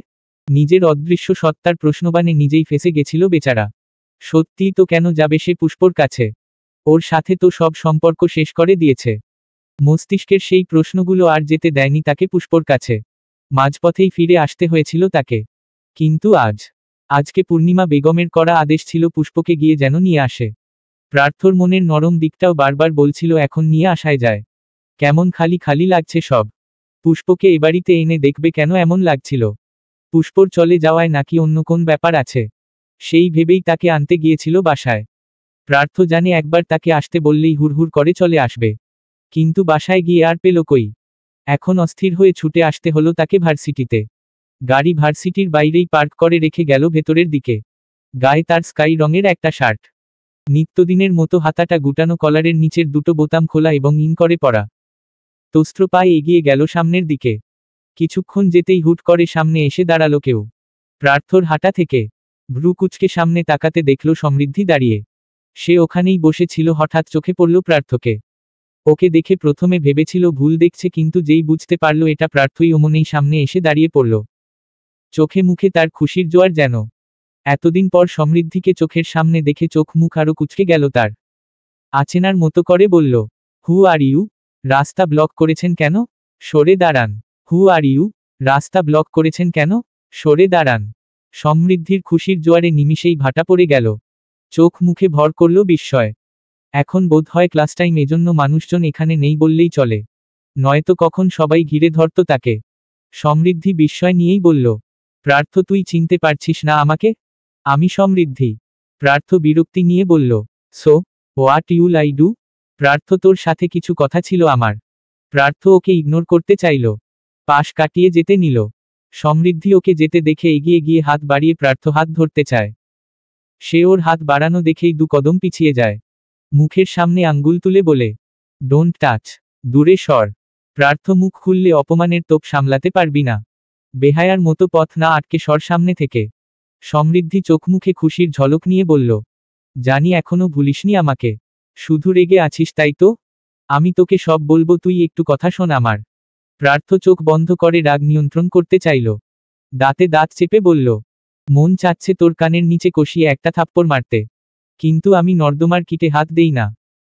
নিজের অদৃশ্য সত্তার প্রশ্নবাণে নিজেই ফেঁসে গেছিল বেচারা। সত্যিই তো কেন যাবে সে পুষ্পর কাছে? ওর সাথে তো সব সম্পর্ক শেষ করে দিয়েছে। মস্তিষ্কের সেই প্রশ্নগুলো আর যেতে দেয়নি তাকে পুষ্পর কাছে। মাঝপথেই ফিরে আসতে হয়েছিল তাকে। কিন্তু আজকে পূর্ণিমা বেগমের করা আদেশ ছিল পুষ্পকে গিয়ে যেন নিয়ে আসে। প্রার্থর মনের নরম দিকটাও বারবার বলছিল এখন নিয়ে আসায় যায়। কেমন খালি খালি লাগছে সব। পুষ্পকে এ বাড়িতে এনে দেখবে কেন এমন লাগছিল? পুষ্পর চলে যাওয়ায় নাকি অন্য কোন ব্যাপার আছে? সেই ভেবেই তাকে আনতে গিয়েছিল বাসায়। প্রার্থ জানে একবার তাকে আসতে বললেই হুড়হুড় করে চলে আসবে। কিন্তু বাসায় গিয়ে আর পেল কই। এখন অস্থির হয়ে ছুটে আসতে হলো তাকে ভার্সিটিতে। গাড়ি ভার্সিটির বাইরেই পার্ক করে রেখে গেল ভেতরের দিকে। গায়ে তার স্কাই রঙের একটা শার্ট। নিত্যদিনের মতো হাতাটা গুটানো, কলারের নিচের দুটো বোতাম খোলা এবং ইন করে পরা। তস্ত্র পায়ে এগিয়ে গেল সামনের দিকে। কিছুক্ষণ যেতেই হুট করে সামনে এসে দাঁড়ালো কেউ। প্রার্থর হাঁটা থেকে ভ্রু কুচকে সামনে তাকাতে দেখল সমৃদ্ধি দাঁড়িয়ে। সে ওখানেই বসেছিল। হঠাৎ চোখে পড়ল প্রার্থকে। ওকে দেখে প্রথমে ভেবেছিল ভুল দেখছে, কিন্তু যেই বুঝতে পারল এটা প্রার্থই, অমনেই সামনে এসে দাঁড়িয়ে পড়ল। চোখে মুখে তার খুশির জোয়ার যেন। এতদিন পর সমৃদ্ধিকে চোখের সামনে দেখে চোখ মুখ আরো কুঁচকে গেল তার। আচেনার মতো করে বলল, হু আর ইউ? রাস্তা ব্লক করেছেন কেন? সরে দাঁড়ান। হু আর ইউ? রাস্তা ব্লক করেছেন কেন? সরে দাঁড়ান। সমৃদ্ধির খুশির জোয়ারে নিমিষেই ভাটা পড়ে গেল। চোখ মুখে ভর করল বিস্ময়। এখন বোধ হয় ক্লাস টাইম, এজন্য মানুষজন এখানে নেই বললেই চলে। নয়তো কখন সবাই ঘিরে ধরত তাকে। সমৃদ্ধি বিস্ময় নিয়েই বলল, প্রার্থ তুই চিনতে পারছিস না আমাকে? আমি সমৃদ্ধি। প্রার্থ বিরক্তি নিয়ে বলল, so what Yule I do? Partha তোর সাথে কিছু কথা ছিল আমার। প্রার্থ ওকে ইগনোর করতে চাইল। পাশ কাটিয়ে যেতে নিল। সমৃদ্ধি ওকে যেতে দেখে এগিয়ে গিয়ে হাত বাড়িয়ে প্রার্থ হাত ধরতে চায়। সে ওর হাত বাড়ানো দেখেই 2 কদম পিছিয়ে যায়। মুখের সামনে আঙ্গুল তুলে বলে, ডোন্ট টাচ, দূরে সর। প্রার্থ মুখ খুললে অপমানের তোপ সামলাতে পারবি না। বেহায়ার মতো পথ না আটকে সর সামনে থেকে। সমৃদ্ধি চোখ মুখে খুশির ঝলক নিয়ে বলল, জানি এখনো ভুলিসনি আমাকে। শুধু রেগে আছিস তাই তো? আমি তোকে সব বলবো, তুই একটু কথা শোন আমার। প্রার্থ চোখ বন্ধ করে রাগ নিয়ন্ত্রণ করতে চাইল। দাঁতে দাঁত চেপে বলল, মন চাচ্ছে তোর কানের নিচে কষিয়ে একটা থাপ্পড় মারতে। কিন্তু আমি নর্দমার কিটে হাত দেই না।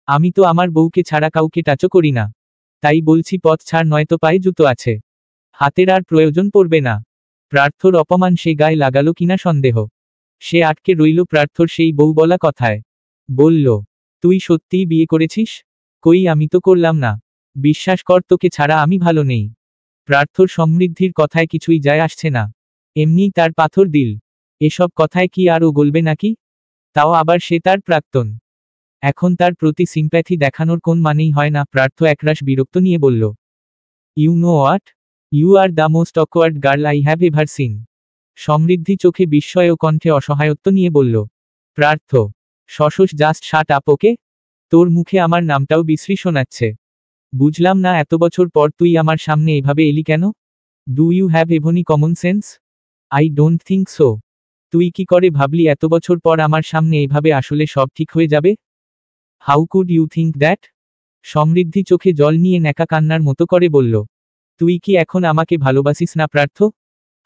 আমি তো আমার বউকে ছাড়া কাউকে টাচও করি না। তাই বলছি পথ ছাড়, নয়তো পায়ে জুতো আছে। হাতের আর প্রয়োজন পড়বে না। প্রার্থর অপমান সে গায়ে লাগালো কিনা সন্দেহ। সে আটকে রইল প্রার্থর সেই বউ বলা কথায়। বলল, তুই সত্যিই বিয়ে করেছিস? কই, আমি তো করলাম না। বিশ্বাস কর, তোকে ছাড়া আমি ভালো নেই। প্রার্থর সমৃদ্ধির কথায় কিছুই যায় আসছে না। এমনিই তার পাথর দিল। এসব কথায় কি আর ও গলবে নাকি? তাও আবার সে তার প্রাক্তন। এখন তার প্রতি সিম্প্যাথি দেখানোর কোন মানেই হয় না? পার্থ একরাশ বিরক্ত নিয়ে বলল। You know what? You are the most awkward girl I have ever seen. সমৃদ্ধি চোখে বিস্ময় ও কণ্ঠে অসহায়ত্ব নিয়ে বলল। Partha, shh just shut up okay? তোর মুখে আমার নামটাও বিশ্রী শোনাচ্ছে। বুঝলাম না এত বছর পর তুই আমার সামনে এভাবে এলি কেন? Do you have any common sense? I don't think so. তুই কি করে ভাবলি এত বছর পর আমার সামনে এভাবে আসলে সব ঠিক হয়ে যাবে? How could you think that? সমৃদ্ধি চোখে জল নিয়ে ন্যাকা কান্নার মতো করে বলল। তুই কি এখন আমাকে ভালোবাসিস না পার্থ?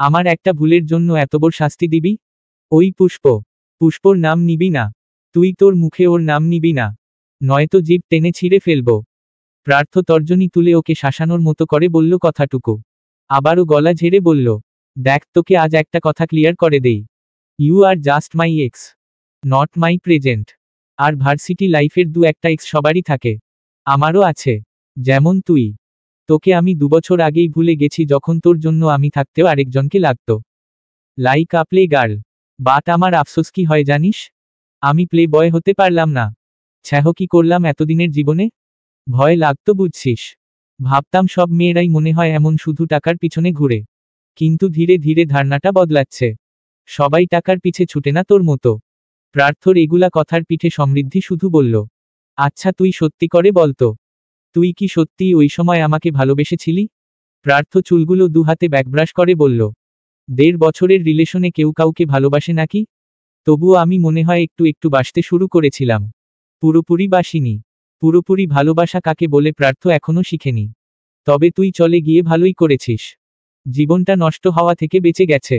আমার একটা ভুলের জন্য এত বড় শাস্তি দিবি? ওই পুষ্পর নাম নিবি না? তুই তোর মুখে ওর নাম নিবি না? নয়তো জিভ টেনে ছিঁড়ে ফেলব। পার্থ তর্জনী তুলে ওকে শাসানোর মতো করে বলল কথাটুকু। আবারও গলা ঝেড়ে বলল, দেখ তোকে আজ একটা কথা ক্লিয়ার করে দেই। You are just my ex, not my present. আর ভার্সিটি লাইফের একটা এক্স সবারই থাকে। আমারও আছে। যেমন তুই। তোকে আমি 2 বছর আগেই ভুলে গেছি যখন তোর জন্য আমি থাকতেও আরেকজনকে লাগতো। Like a play girl. But আমার আফসোস কি হয় জানিস? আমি প্লে বয় হতে পারলাম না। ছ্যাহ কি করলাম এতদিনের জীবনে? ভয় লাগতো বুঝছিস। ভাবতাম সব মেয়েরাই মনে হয় এমন, শুধু টাকার পিছনে ঘুরে। কিন্তু ধীরে ধীরে ধারণাটা বদলাচ্ছে। সবাই টাকার পিছে ছুটে না তোর মতো। পার্থর এগুলা কথার পিঠে সমৃদ্ধি শুধু বলল, আচ্ছা তুই সত্যি করে বলতো, তুই কি সত্যিই ওই সময় আমাকে ভালোবেসেছিলি? পার্থ চুলগুলো দুহাতে ব্যাকব্রাশ করে বলল, 1.5 বছরের রিলেশনে কেউ কাউকে ভালোবাসে নাকি? তবুও আমি মনে হয় একটু একটু বাসতে শুরু করেছিলাম। পুরোপুরি বাসিনি। পুরোপুরি ভালোবাসা কাকে বলে পার্থ এখনো শিখেনি। তবে তুই চলে গিয়ে ভালোই করেছিস। জীবনটা নষ্ট হওয়া থেকে বেঁচে গেছে।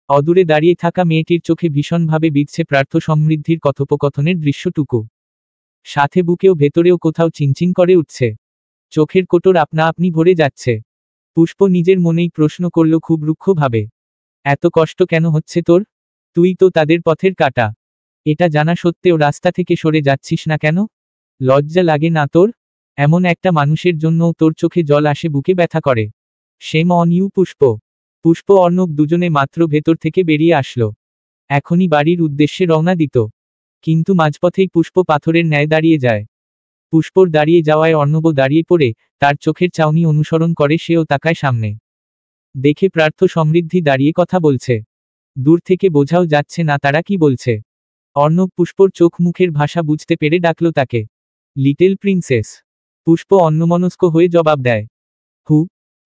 অদূরে দাঁড়িয়ে থাকা মেয়েটির চোখে ভীষণভাবে বিঁধছে পার্থ সমৃদ্ধির কথোপকথনের দৃশ্যটুকু। সাথে বুকেও ভেতরেও কোথাও চিনচিন করে উঠছে। চোখের কোটর আপনা আপনি ভরে যাচ্ছে। পুষ্প নিজের মনেই প্রশ্ন করল খুব রুক্ষভাবে, এত কষ্ট কেন হচ্ছে তোর? তুই তো তাদের পথের কাঁটা। এটা জানা সত্ত্বেও রাস্তা থেকে সরে যাচ্ছিস না কেন? লজ্জা লাগে না তোর? এমন একটা মানুষের জন্যও তোর চোখে জল আসে, বুকে ব্যথা করে। শেম অন ইউ পুষ্প অর্ণব দুজনে মাত্র ভেতর থেকে বেরিয়ে আসলো। এখনই বাড়ির উদ্দেশ্যে রওনা দিত। কিন্তু মাঝপথেই পুষ্প পাথরের ন্যায় দাঁড়িয়ে যায়। পুষ্পর দাঁড়িয়ে যাওয়ায় অর্ণবও দাঁড়িয়ে পড়ে, তার চোখের চাউনি অনুসরণ করে সেও তাকায় সামনে। দেখে পার্থ সমৃদ্ধি দাঁড়িয়ে কথা বলছে। দূর থেকে বোঝাও যাচ্ছে না তারা কি বলছে। অর্ণব পুষ্পর চোখ মুখের ভাষা বুঝতে পেরে ডাকল তাকে, লিটল প্রিন্সেস। পুষ্প অন্যমনস্ক হয়ে জবাব দেয়, হু।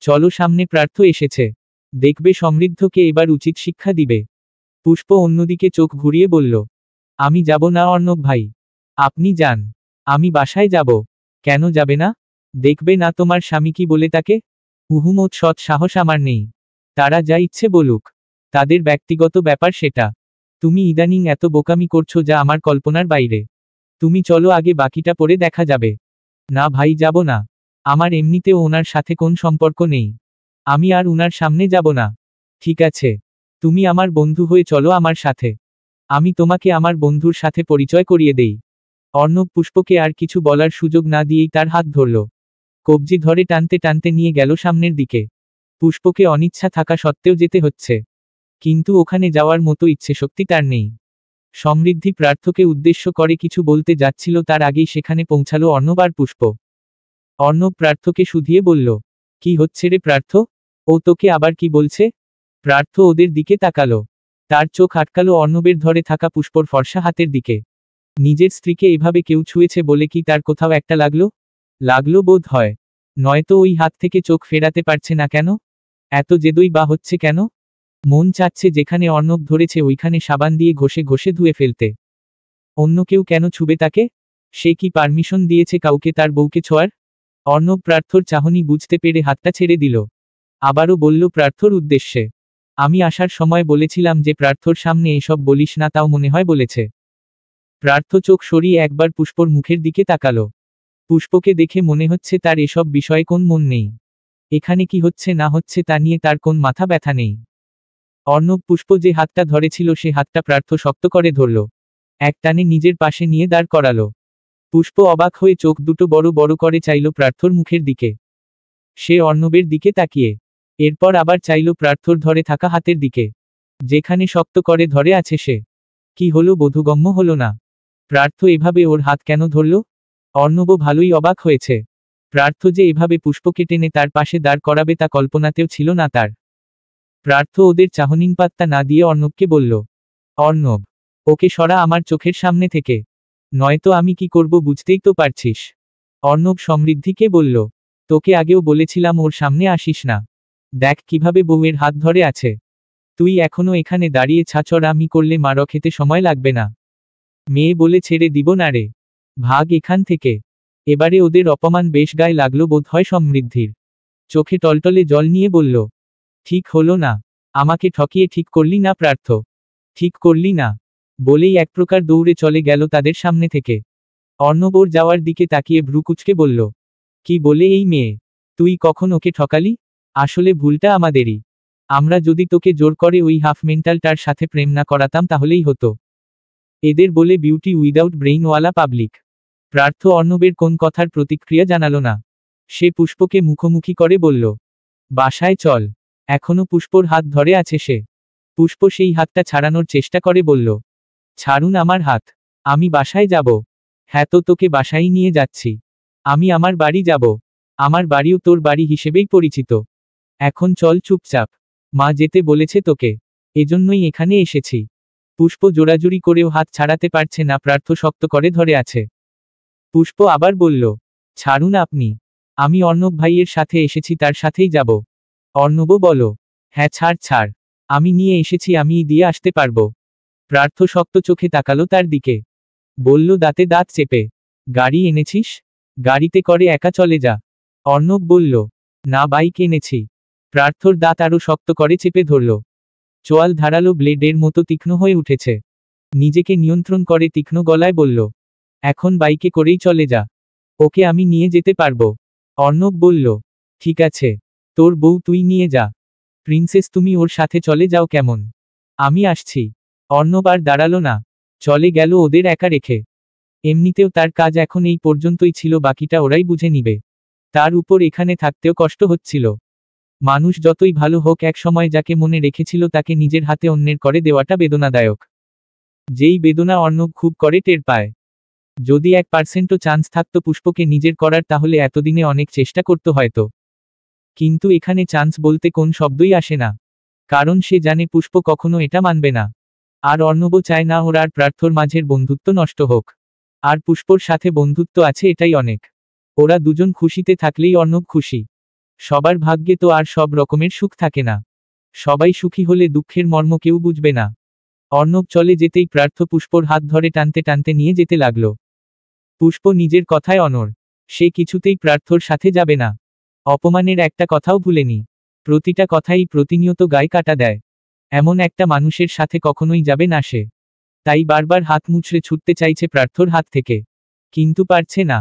চলো সামনে, পার্থ এসেছে। দেখবে সমৃদ্ধকে এবার উচিত শিক্ষা দিবে। পুষ্প অন্যদিকে চোখ ঘুরিয়ে বলল, আমি যাব না অর্ণব ভাই। আপনি যান। আমি বাসায় যাব। কেন যাবে না? দেখবে না তোমার স্বামী কি বলে তাকে? হুহুমত সৎ সাহস আমার নেই। তারা যা ইচ্ছে বলুক। তাদের ব্যক্তিগত ব্যাপার সেটা। তুমি ইদানিং এত বোকামি করছো যা আমার কল্পনার বাইরে। তুমি চলো আগে, বাকিটা পরে দেখা যাবে। না ভাই, যাব না। আমার এমনিতেও ওনার সাথে কোন সম্পর্ক নেই। আমি আর উনার সামনে যাব না। ঠিক আছে। তুমি আমার বন্ধু হয়ে চলো আমার সাথে। আমি তোমাকে আমার বন্ধুর সাথে পরিচয় করিয়ে দেই। অর্ণব পুষ্পকে আর কিছু বলার সুযোগ না দিয়েই তার হাত ধরল। কবজি ধরে টানতে টানতে নিয়ে গেল সামনের দিকে। পুষ্পকে অনিচ্ছা থাকা সত্ত্বেও যেতে হচ্ছে। কিন্তু ওখানে যাওয়ার মতো ইচ্ছেশক্তি তার নেই। সমৃদ্ধি পার্থকে উদ্দেশ্য করে কিছু বলতে যাচ্ছিল, তার আগেই সেখানে পৌঁছালো অর্ণব আর পুষ্প। অর্ণব পার্থকে শুধিয়ে বলল, কি হচ্ছে রে পার্থ? ও তোকে আবার কি বলছে? পার্থ ওদের দিকে তাকালো। তার চোখ আটকালো অর্ণবের ধরে থাকা পুষ্পর ফর্সা হাতের দিকে। নিজের স্ত্রীকে এভাবে কেউ ছুঁয়েছে বলে কি তার কোথাও একটা লাগলো বোধ হয়। নয়তো ওই হাত থেকে চোখ ফেরাতে পারছে না কেন? এত জেদই বা হচ্ছে কেন? মন চাচ্ছে যেখানে অর্ণব ধরেছে ওইখানে সাবান দিয়ে ঘষে ঘষে ধুয়ে ফেলতে। অন্য কেউ কেন ছুবে তাকে? সে কি পারমিশন দিয়েছে কাউকে তার বউকে ছোঁয়ার? অর্ণব পার্থর চাহনি বুঝতে পেরে হাতটা ছেড়ে দিল। আবারও বলল পার্থর উদ্দেশ্যে, আমি আসার সময় বলেছিলাম যে পার্থর সামনে এসব বলিস না, তাও মনে হয় বলেছে। পার্থ চোখ সরিয়ে একবার পুষ্পর মুখের দিকে তাকালো। পুষ্পকে দেখে মনে হচ্ছে তার এসব বিষয়ে কোন মন নেই। এখানে কি হচ্ছে না হচ্ছে তা নিয়ে তার কোন মাথা ব্যথা নেই। অর্ণব পুষ্প যে হাতটা ধরেছিল সে হাতটা পার্থ শক্ত করে ধরল। এক টানে নিজের পাশে নিয়ে দাঁড় করালো। পুষ্প অবাক হয়ে চোখ দুটো বড় বড় করে চাইল পার্থর মুখের দিকে। সে অর্ণবের দিকে তাকিয়ে। এরপর আবার চাইল পার্থর ধরে থাকা হাতের দিকে। যেখানে শক্ত করে ধরে আছে সে। কি হলো বোধগম্য হলো না। প্রার্থ এভাবে ওর হাত কেন ধরল? অর্ণব ভালোই অবাক হয়েছে। প্রার্থ যে এভাবে পুষ্পকে টেনে তার পাশে দাঁড় করাবে তা কল্পনাতেও ছিল না তার। প্রার্থ ওদের চাহনিন পাত্তা না দিয়ে অর্ণবকে বলল, অর্ণব, ওকে সরা আমার চোখের সামনে থেকে, নয়তো আমি কি করব বুঝতেই তো পারছিস। অর্ণব সমৃদ্ধিকে বলল, তোকে আগেও বলেছিলাম ওর সামনে আসিস না। দেখ কিভাবে বউয়ের হাত ধরে আছে। তুই এখনো এখানে দাঁড়িয়ে ছাচড়ামি করলে মার খেতে সময় লাগবে না। মেয়ে বলে ছেড়ে দিব না রে, ভাগ এখান থেকে। এবারে ওদের অপমান বেশ গায়ে লাগলো বোধ হয় সমৃদ্ধির। চোখে টলটলে জল নিয়ে বলল, ঠিক হলো না, আমাকে ঠকিয়ে ঠিক করলি না প্রার্থ, ঠিক করলি না। বলেই এক প্রকার দৌড়ে চলে গেল তাদের সামনে থেকে। অর্ণব ওর যাওয়ার দিকে তাকিয়ে ভ্রু কুঁচকে বলল, কি বলে এই মেয়ে, তুই কখন ওকে ঠকালি? আসলে ভুলটা আমাদেরই। আমরা যদি তোকে জোর করে ওই হাফ মেন্টালটার সাথে প্রেম না করাতাম তাহলেই হতো। এদের বলে বিউটি উইদাউট ব্রেইনওয়ালা পাবলিক। প্রার্থ অর্ণবের কোন কথার প্রতিক্রিয়া জানালো না। সে পুষ্পকে মুখোমুখি করে বলল, বাসায় চল। এখনো পুষ্পর হাত ধরে আছে সে। পুষ্প সেই হাতটা ছাড়ানোর চেষ্টা করে বলল, ছাড়ুন আমার হাত, আমি বাসায় যাব। হ্যাঁ তো তোকে বাসায় নিয়ে যাচ্ছি। আমি আমার বাড়ি যাব। আমার বাড়িও তোর বাড়ি হিসেবেই পরিচিত। এখন চল চুপচাপ। মা যেতে বলেছে তোকে, এজন্যই এখানে এসেছি। পুষ্প জোরাজুরি করেও হাত ছাড়াতে পারছে না, প্রার্থ শক্ত করে ধরে আছে। পুষ্প আবার বলল, ছাড়ুন আপনি, আমি অর্ণব ভাইয়ের সাথে এসেছি, তার সাথেই যাব। অর্ণবও বলো, হ্যাঁ ছাড় ছাড়, আমি নিয়ে এসেছি, আমিই দিয়ে আসতে পারবো। প্রার্থ শক্ত চোখে তাকালো তার দিকে। বলল দাঁতে দাঁত চেপে, গাড়ি এনেছিস? গাড়িতে করে একা চলে যা। অর্ণব বলল, না বাইক এনেছি। প্রার্থর দাঁত আরো শক্ত করে চেপে ধরল। চোয়াল ধারালো ব্লেডের মতো তীক্ষ্ণ হয়ে উঠেছে। নিজেকে নিয়ন্ত্রণ করে তীক্ষ্ণ গলায় বলল, এখন বাইকে করেই চলে যা, ওকে আমি নিয়ে যেতে পারবো। অর্ণব বলল, ঠিক আছে, তোর বউ তুই নিয়ে যা। প্রিন্সেস তুমি ওর সাথে চলে যাও কেমন, আমি আসছি। অর্ণব আর দাঁড়ালো না, চলে গেল ওদের একা রেখে। এমনিতেও তার কাজ এখন এই পর্যন্তই ছিল, বাকিটা ওরাই বুঝে নিবে। তার উপর এখানে থাকতেও কষ্ট হচ্ছিল। মানুষ যতই ভালো হোক, এক সময় যাকে মনে রেখেছিল তাকে নিজের হাতে অন্যের করে দেওয়াটা বেদনাদায়ক। যেই বেদনা অর্ণব খুব করে টের পায়। যদি 1% চান্স থাকতো পুষ্পকে নিজের করার, তাহলে এতদিনে অনেক চেষ্টা করতো হয়তো। কিন্তু এখানে চান্স বলতে কোন শব্দই আসে না। কারণ সে জানে পুষ্প কখনো এটা মানবে না। আর অর্ণবও চায় না ওর আর প্রার্থর মাঝের বন্ধুত্ব নষ্ট হোক। আর পুষ্পর সাথে বন্ধুত্ব আছে, এটাই অনেক। ওরা দুজন খুশিতে থাকলেই অর্ণব খুশি। সবার ভাগ্যে তো আর সব রকমের সুখ থাকে না। সবাই সুখী হলে দুঃখের মর্ম কেউ বুঝবে না। অর্ণব চলে যেতেই প্রার্থ পুষ্পর হাত ধরে টানতে টানতে নিয়ে যেতে লাগলো। পুষ্প নিজের কথায় অনড়। সে কিছুতেই প্রার্থর সাথে যাবে না। অপমানের একটা কথাও ভুলেনি। প্রতিটা কথাই প্রতিনিয়ত গায়ে কাটা দেয়। এমন একটা মানুষের সাথে কখনোই যাবে না সে। তাই বারবার হাত মুচড়ে ছুটতে চাইছে প্রার্থর হাত থেকে, কিন্তু পারছে না।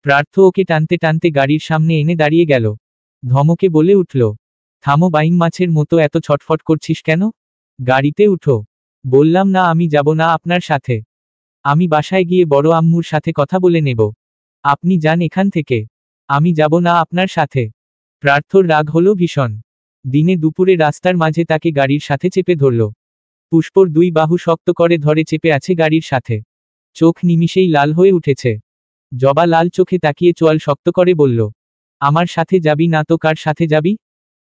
প্রার্থ ওকে টানতে টানতে গাড়ির সামনে এনে দাঁড়িয়ে গেল। ধমকে বলে উঠল, থামো বাইং মাছের মতো এত ছটফট করছিস কেন? গাড়িতে উঠো। বললাম না আমি যাব না আপনার সাথে। আমি বাসায় গিয়ে বড় আম্মুর সাথে কথা বলে নেব। আপনি যান এখান থেকে, আমি যাব না আপনার সাথে। প্রার্থর রাগ হলো ভীষণ। দিনে দুপুরে রাস্তার মাঝে তাকে গাড়ির সাথে চেপে ধরল। পুষ্পর দুই বাহু শক্ত করে ধরে চেপে আছে গাড়ির সাথে। চোখ নিমিষেই লাল হয়ে উঠেছে। জবা লাল চোখে তাকিয়ে চোয়াল শক্ত করে বলল, আমার সাথে যাবি না তো কার সাথে যাবি?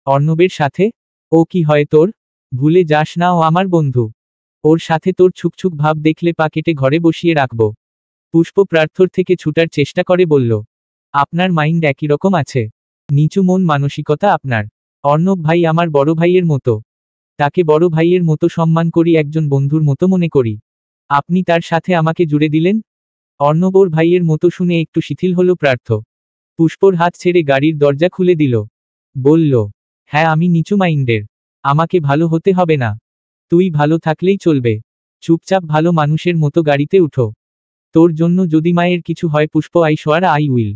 অর্ণবের সাথে। ও কি হয় তোর? ভুলে যাস না ও আমার বন্ধু। ওর সাথে তোর ছুকছুক ভাব দেখলে পা কেটে ঘরে বসিয়ে রাখব। পুষ্প প্রার্থর থেকে ছুটার চেষ্টা করে বলল, আপনার মাইন্ড একই রকম আছে। নিচু মন মানসিকতা আপনার। অর্ণব ভাই আমার বড় ভাইয়ের মতো। তাকে বড় ভাইয়ের মতো সম্মান করি, একজন বন্ধুর মতো মনে করি। আপনি তার সাথে আমাকে জুড়ে দিলেন। অর্ণব ওর ভাইয়ের মতো শুনে একটু শিথিল হলো প্রার্থ। পুষ্পর হাত ছেড়ে গাড়ির দরজা খুলে দিল। বলল, হ্যাঁ আমি নিচু মাইন্ডের। আমাকে ভালো হতে হবে না। তুই ভালো থাকলেই চলবে। চুপচাপ ভালো মানুষের মতো গাড়িতে উঠো। তোর জন্য যদি মায়ের কিছু হয় পুষ্প, আই সোয়ার আই উইল।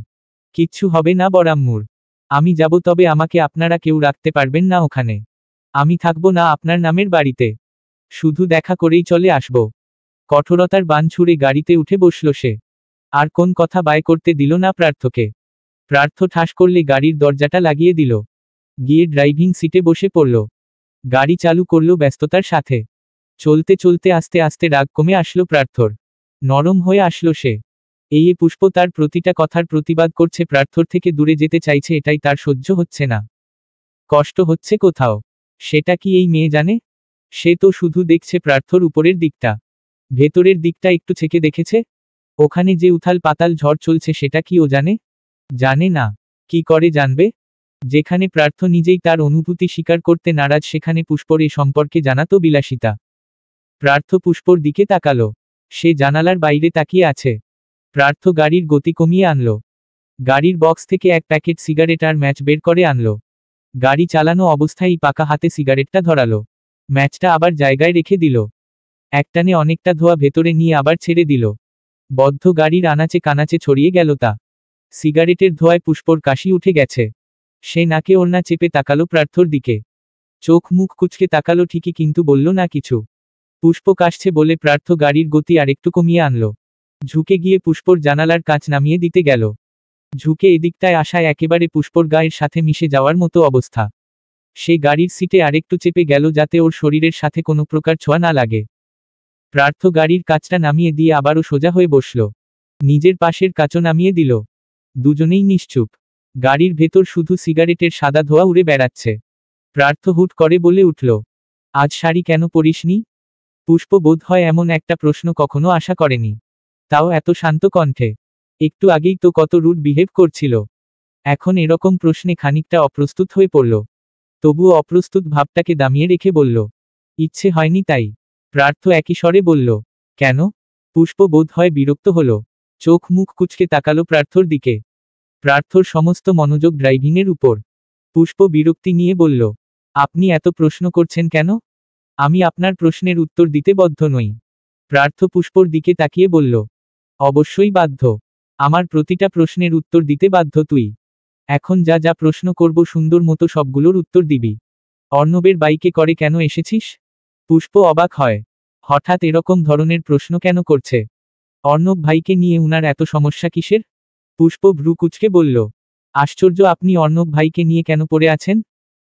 কিচ্ছু হবে না বড়াম্মুর। আমি যাব, তবে আমাকে আপনারা কেউ রাখতে পারবেন না ওখানে। আমি থাকবো না আপনার নামের বাড়িতে। শুধু দেখা করেই চলে আসব। কঠোরতার বান ছুঁড়ে গাড়িতে উঠে বসল সে। আর কোন কথা বায় করতে দিল না প্রার্থকে। প্রার্থ ঠাস করলে গাড়ির দরজাটা লাগিয়ে দিল। গিয়ে ড্রাইভিং সিটে বসে পড়ল। গাড়ি চালু করল ব্যস্ততার সাথে। চলতে চলতে আস্তে আস্তে রাগ কমে আসলো প্রার্থর। নরম হয়ে আসলো সে। এই পুষ্প তার প্রতিটা কথার প্রতিবাদ করছে, প্রার্থর থেকে দূরে যেতে চাইছে, এটাই তার সহ্য হচ্ছে না। কষ্ট হচ্ছে কোথাও। সেটা কি এই মেয়ে জানে? সে তো শুধু দেখছে প্রার্থর উপরের দিকটা। ভেতরের দিকটা একটু ছেকে দেখেছে? ওখানে যে উথাল পাতাল ঝড় চলছে সেটা কি ও জানে? জানে না। কি করে জানবে? যেখানে প্রার্থ নিজেই তার অনুভূতি স্বীকার করতে নারাজ, সেখানে পুষ্পর এ সম্পর্কে জানাতো বিলাসিতা। প্রার্থ পুষ্পর দিকে তাকালো। সে জানালার বাইরে তাকিয়ে আছে। প্রার্থ গাড়ির গতি কমিয়ে আনলো। গাড়ির বক্স থেকে এক প্যাকেট সিগারেট আর ম্যাচ বের করে আনলো। গাড়ি চালানো অবস্থায় পাকা হাতে সিগারেটটা ধরালো। ম্যাচটা আবার জায়গায় রেখে দিল। একটানে অনেকটা ধোঁয়া ভেতরে নিয়ে আবার ছেড়ে দিল। বদ্ধ গাড়ির আনাচে কানাচে ছড়িয়ে গেল তা। সিগারেটের ধোঁয়ায় পুষ্পর কাশি উঠে গেছে। সে নাকে ওড়না চেপে তাকালো প্রার্থর দিকে। চোখ মুখ কুঁচকে তাকালো ঠিকই, কিন্তু বলল না কিছু। পুষ্প কাশছে বলে প্রার্থ গাড়ির গতি আরেকটু কমিয়ে আনলো। ঝুঁকে গিয়ে পুষ্পর জানালার কাঁচ নামিয়ে দিতে গেল। ঝুঁকে এদিকটায় আসায় একেবারে পুষ্পর গায়ের সাথে মিশে যাওয়ার মতো অবস্থা। সে গাড়ির সিটে আরেকটু চেপে গেল যাতে ওর শরীরের সাথে কোনো প্রকার ছোঁয়া না লাগে। প্রার্থ গাড়ির কাঁচটা নামিয়ে দিয়ে আবারও সোজা হয়ে বসল। নিজের পাশের কাঁচও নামিয়ে দিল। দুজনেই নিশ্চুপ। গাড়ির ভেতর শুধু সিগারেটের সাদা ধোঁয়া উড়ে বেড়াচ্ছে। প্রার্থ হুট করে বলে উঠল, আজ শাড়ি কেন পরিসনি? পুষ্প বোধ হয় এমন একটা প্রশ্ন কখনো আশা করেনি। তাও এত শান্ত কণ্ঠে। একটু আগেই তো কত রুড বিহেভ করছিল। এখন এরকম প্রশ্নে খানিকটা অপ্রস্তুত হয়ে পড়ল। তবুও অপ্রস্তুত ভাবটাকে দামিয়ে রেখে বলল, ইচ্ছে হয়নি তাই। প্রার্থ একই স্বরে বলল, কেন? পুষ্প বোধ হয় বিরক্ত হল। চোখ মুখ কুঁচকে তাকালো প্রার্থর দিকে। প্রার্থর সমস্ত মনোযোগ ড্রাইভিংয়ের উপর। পুষ্প বিরক্তি নিয়ে বলল, আপনি এত প্রশ্ন করছেন কেন? আমি আপনার প্রশ্নের উত্তর দিতে বদ্ধ নই। প্রার্থ পুষ্পর দিকে তাকিয়ে বলল, অবশ্যই বাধ্য। আমার প্রতিটা প্রশ্নের উত্তর দিতে বাধ্য তুই। এখন যা যা প্রশ্ন করব সুন্দর মতো সবগুলোর উত্তর দিবি। অর্ণবের বাইকে করে কেন এসেছিস? পুষ্প অবাক হয়। হঠাৎ এরকম ধরনের প্রশ্ন কেন করছে? অর্ণব ভাইকে নিয়ে উনার এত সমস্যা কিসের? পুষ্প ভ্রু কুঁচকে বলল, আশ্চর্য, আপনি অর্ণব ভাইকে নিয়ে কেন পড়ে আছেন?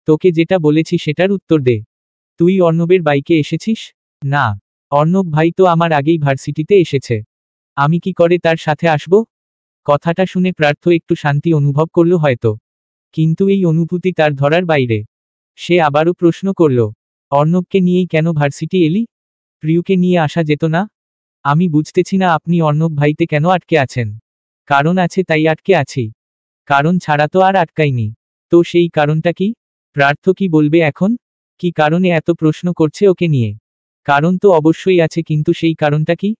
তোকে যেটা বলেছি সেটার উত্তর দে। তুই অর্ণবের বাইকে এসেছিস? না। অর্ণব ভাই তো আমার আগেই ভার্সিটিতে এসেছে। আমি কি করে তার সাথে আসব? কথাটা শুনে প্রার্থ একটু শান্তি অনুভব করল হয়তো। কিন্তু এই অনুভূতি তার ধরার বাইরে। সে আবারও প্রশ্ন করল, অর্ণবকে নিয়েই কেন ভার্সিটি এলি? প্রিয়কে নিয়ে আসা যেত না? আমি বুঝতেছি না আপনি অর্ণব ভাইতে কেন আটকে আছেন। কারণ আছে তাই আটকে আছি। কারণ ছাড়া তো আর আটকাইনি। তো সেই কারণটা কি? প্রার্থ কি বলবে এখন? কি কারণে এত প্রশ্ন করছে ওকে নিয়ে? কারণ তো অবশ্যই আছে, কিন্তু সেই কারণটা কি?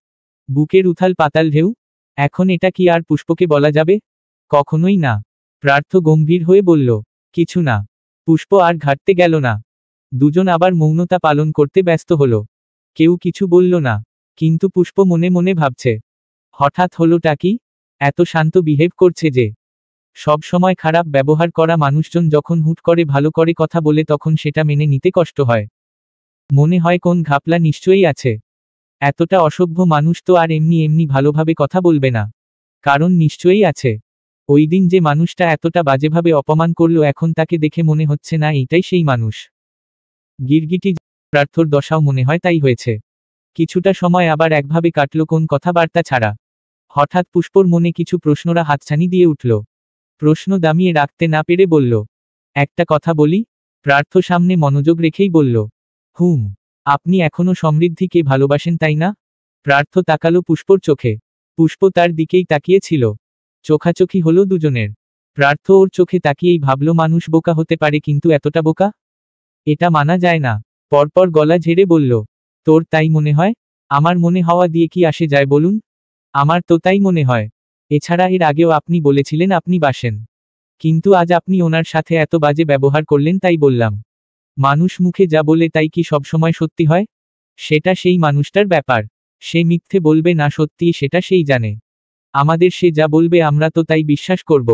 বুকের উথাল পাতাল ঢেউ? এখন এটা কি আর পুষ্পকে বলা যাবে? কখনোই না। প্রার্থ গম্ভীর হয়ে বলল, কিছু না। পুষ্প আর ঘাটতে গেল না। দুজন আবার মৌনতা পালন করতে ব্যস্ত হল। কেউ কিছু বলল না। কিন্তু পুষ্প মনে মনে ভাবছে, হঠাৎ হলোটা কি? এত শান্ত বিহেভ করছে যে। সব সময় খারাপ ব্যবহার করা মানুষজন যখন হুট করে ভালো করে কথা বলে তখন সেটা মেনে নিতে কষ্ট হয়। মনে হয় কোন ঘাপলা নিশ্চয়ই আছে। এতটা অসভ্য মানুষ তো আর এমনি এমনি ভালোভাবে কথা বলবে না। কারণ নিশ্চয়ই আছে। ওই দিন যে মানুষটা এতটা বাজেভাবে অপমান করলো, এখন তাকে দেখে মনে হচ্ছে না এইটাই সেই মানুষ। গিরগিটি প্রার্থর দশাও মনে হয় তাই হয়েছে। কিছুটা সময় আবার একভাবে কাটল কোন কথাবার্তা ছাড়া। হঠাৎ পুষ্পর মনে কিছু প্রশ্নরা হাতছানি দিয়ে উঠল। প্রশ্ন দামিয়ে রাখতে না পেরে বলল, একটা কথা বলি? প্রার্থ সামনে মনোযোগ রেখেই বলল, হুম। আপনি এখনো সমৃদ্ধিকে ভালোবাসেন তাই না? প্রার্থ তাকালো পুষ্পর চোখে। পুষ্প তার দিকেই তাকিয়েছিল। চোখাচোখি হলো দুজনের। প্রার্থ ওর চোখে তাকিয়েই ভাবল, মানুষ বোকা হতে পারে কিন্তু এতটা বোকা? এটা মানা যায় না। পরপর গলা ঝেড়ে বলল, তোর তাই মনে হয়? আমার মনে হওয়া দিয়ে কি আসে যায় বলুন? আমার তো তাই মনে হয়। এছাড়া এর আগেও আপনি বলেছিলেন আপনি বাসেন। কিন্তু আজ আপনি ওনার সাথে এত বাজে ব্যবহার করলেন তাই বললাম। মানুষ মুখে যা বলে তাই কি সবসময় সত্যি হয়? সেটা সেই মানুষটার ব্যাপার। সে মিথ্যে বলবে না সত্যি সেটা সেই জানে। আমাদের সে যা বলবে আমরা তো তাই বিশ্বাস করব।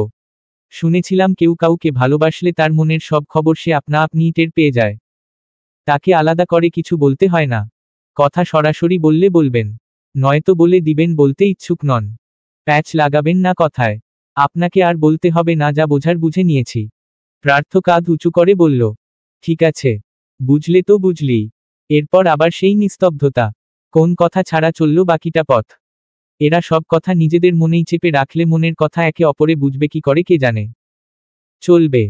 শুনেছিলাম কেউ কাউকে ভালোবাসলে তার মনের সব খবর সে আপনা আপনিই টের পেয়ে যায়। তাকে আলাদা করে কিছু বলতে হয় না। কথা সরাসরি বললে বলবেন, নয়তো বলে দিবেন বলতে ইচ্ছুক নন। প্যাচ লাগাবেন না কথায়। আপনাকে আর বলতে হবে না, যা বোঝার বুঝে নিয়েছি। প্রার্থ কাঁধ উঁচু করে বলল, ঠিক আছে। বুঝলে তো বুঝলি। এরপর আবার সেই নিস্তব্ধতা। কোন কথা ছাড়া চলল বাকিটা পথ। এরা সব কথা নিজেদের মনেই চেপে রাখলে মনের কথা একে অপরে বুঝবে কি করে কে জানে। চলবে।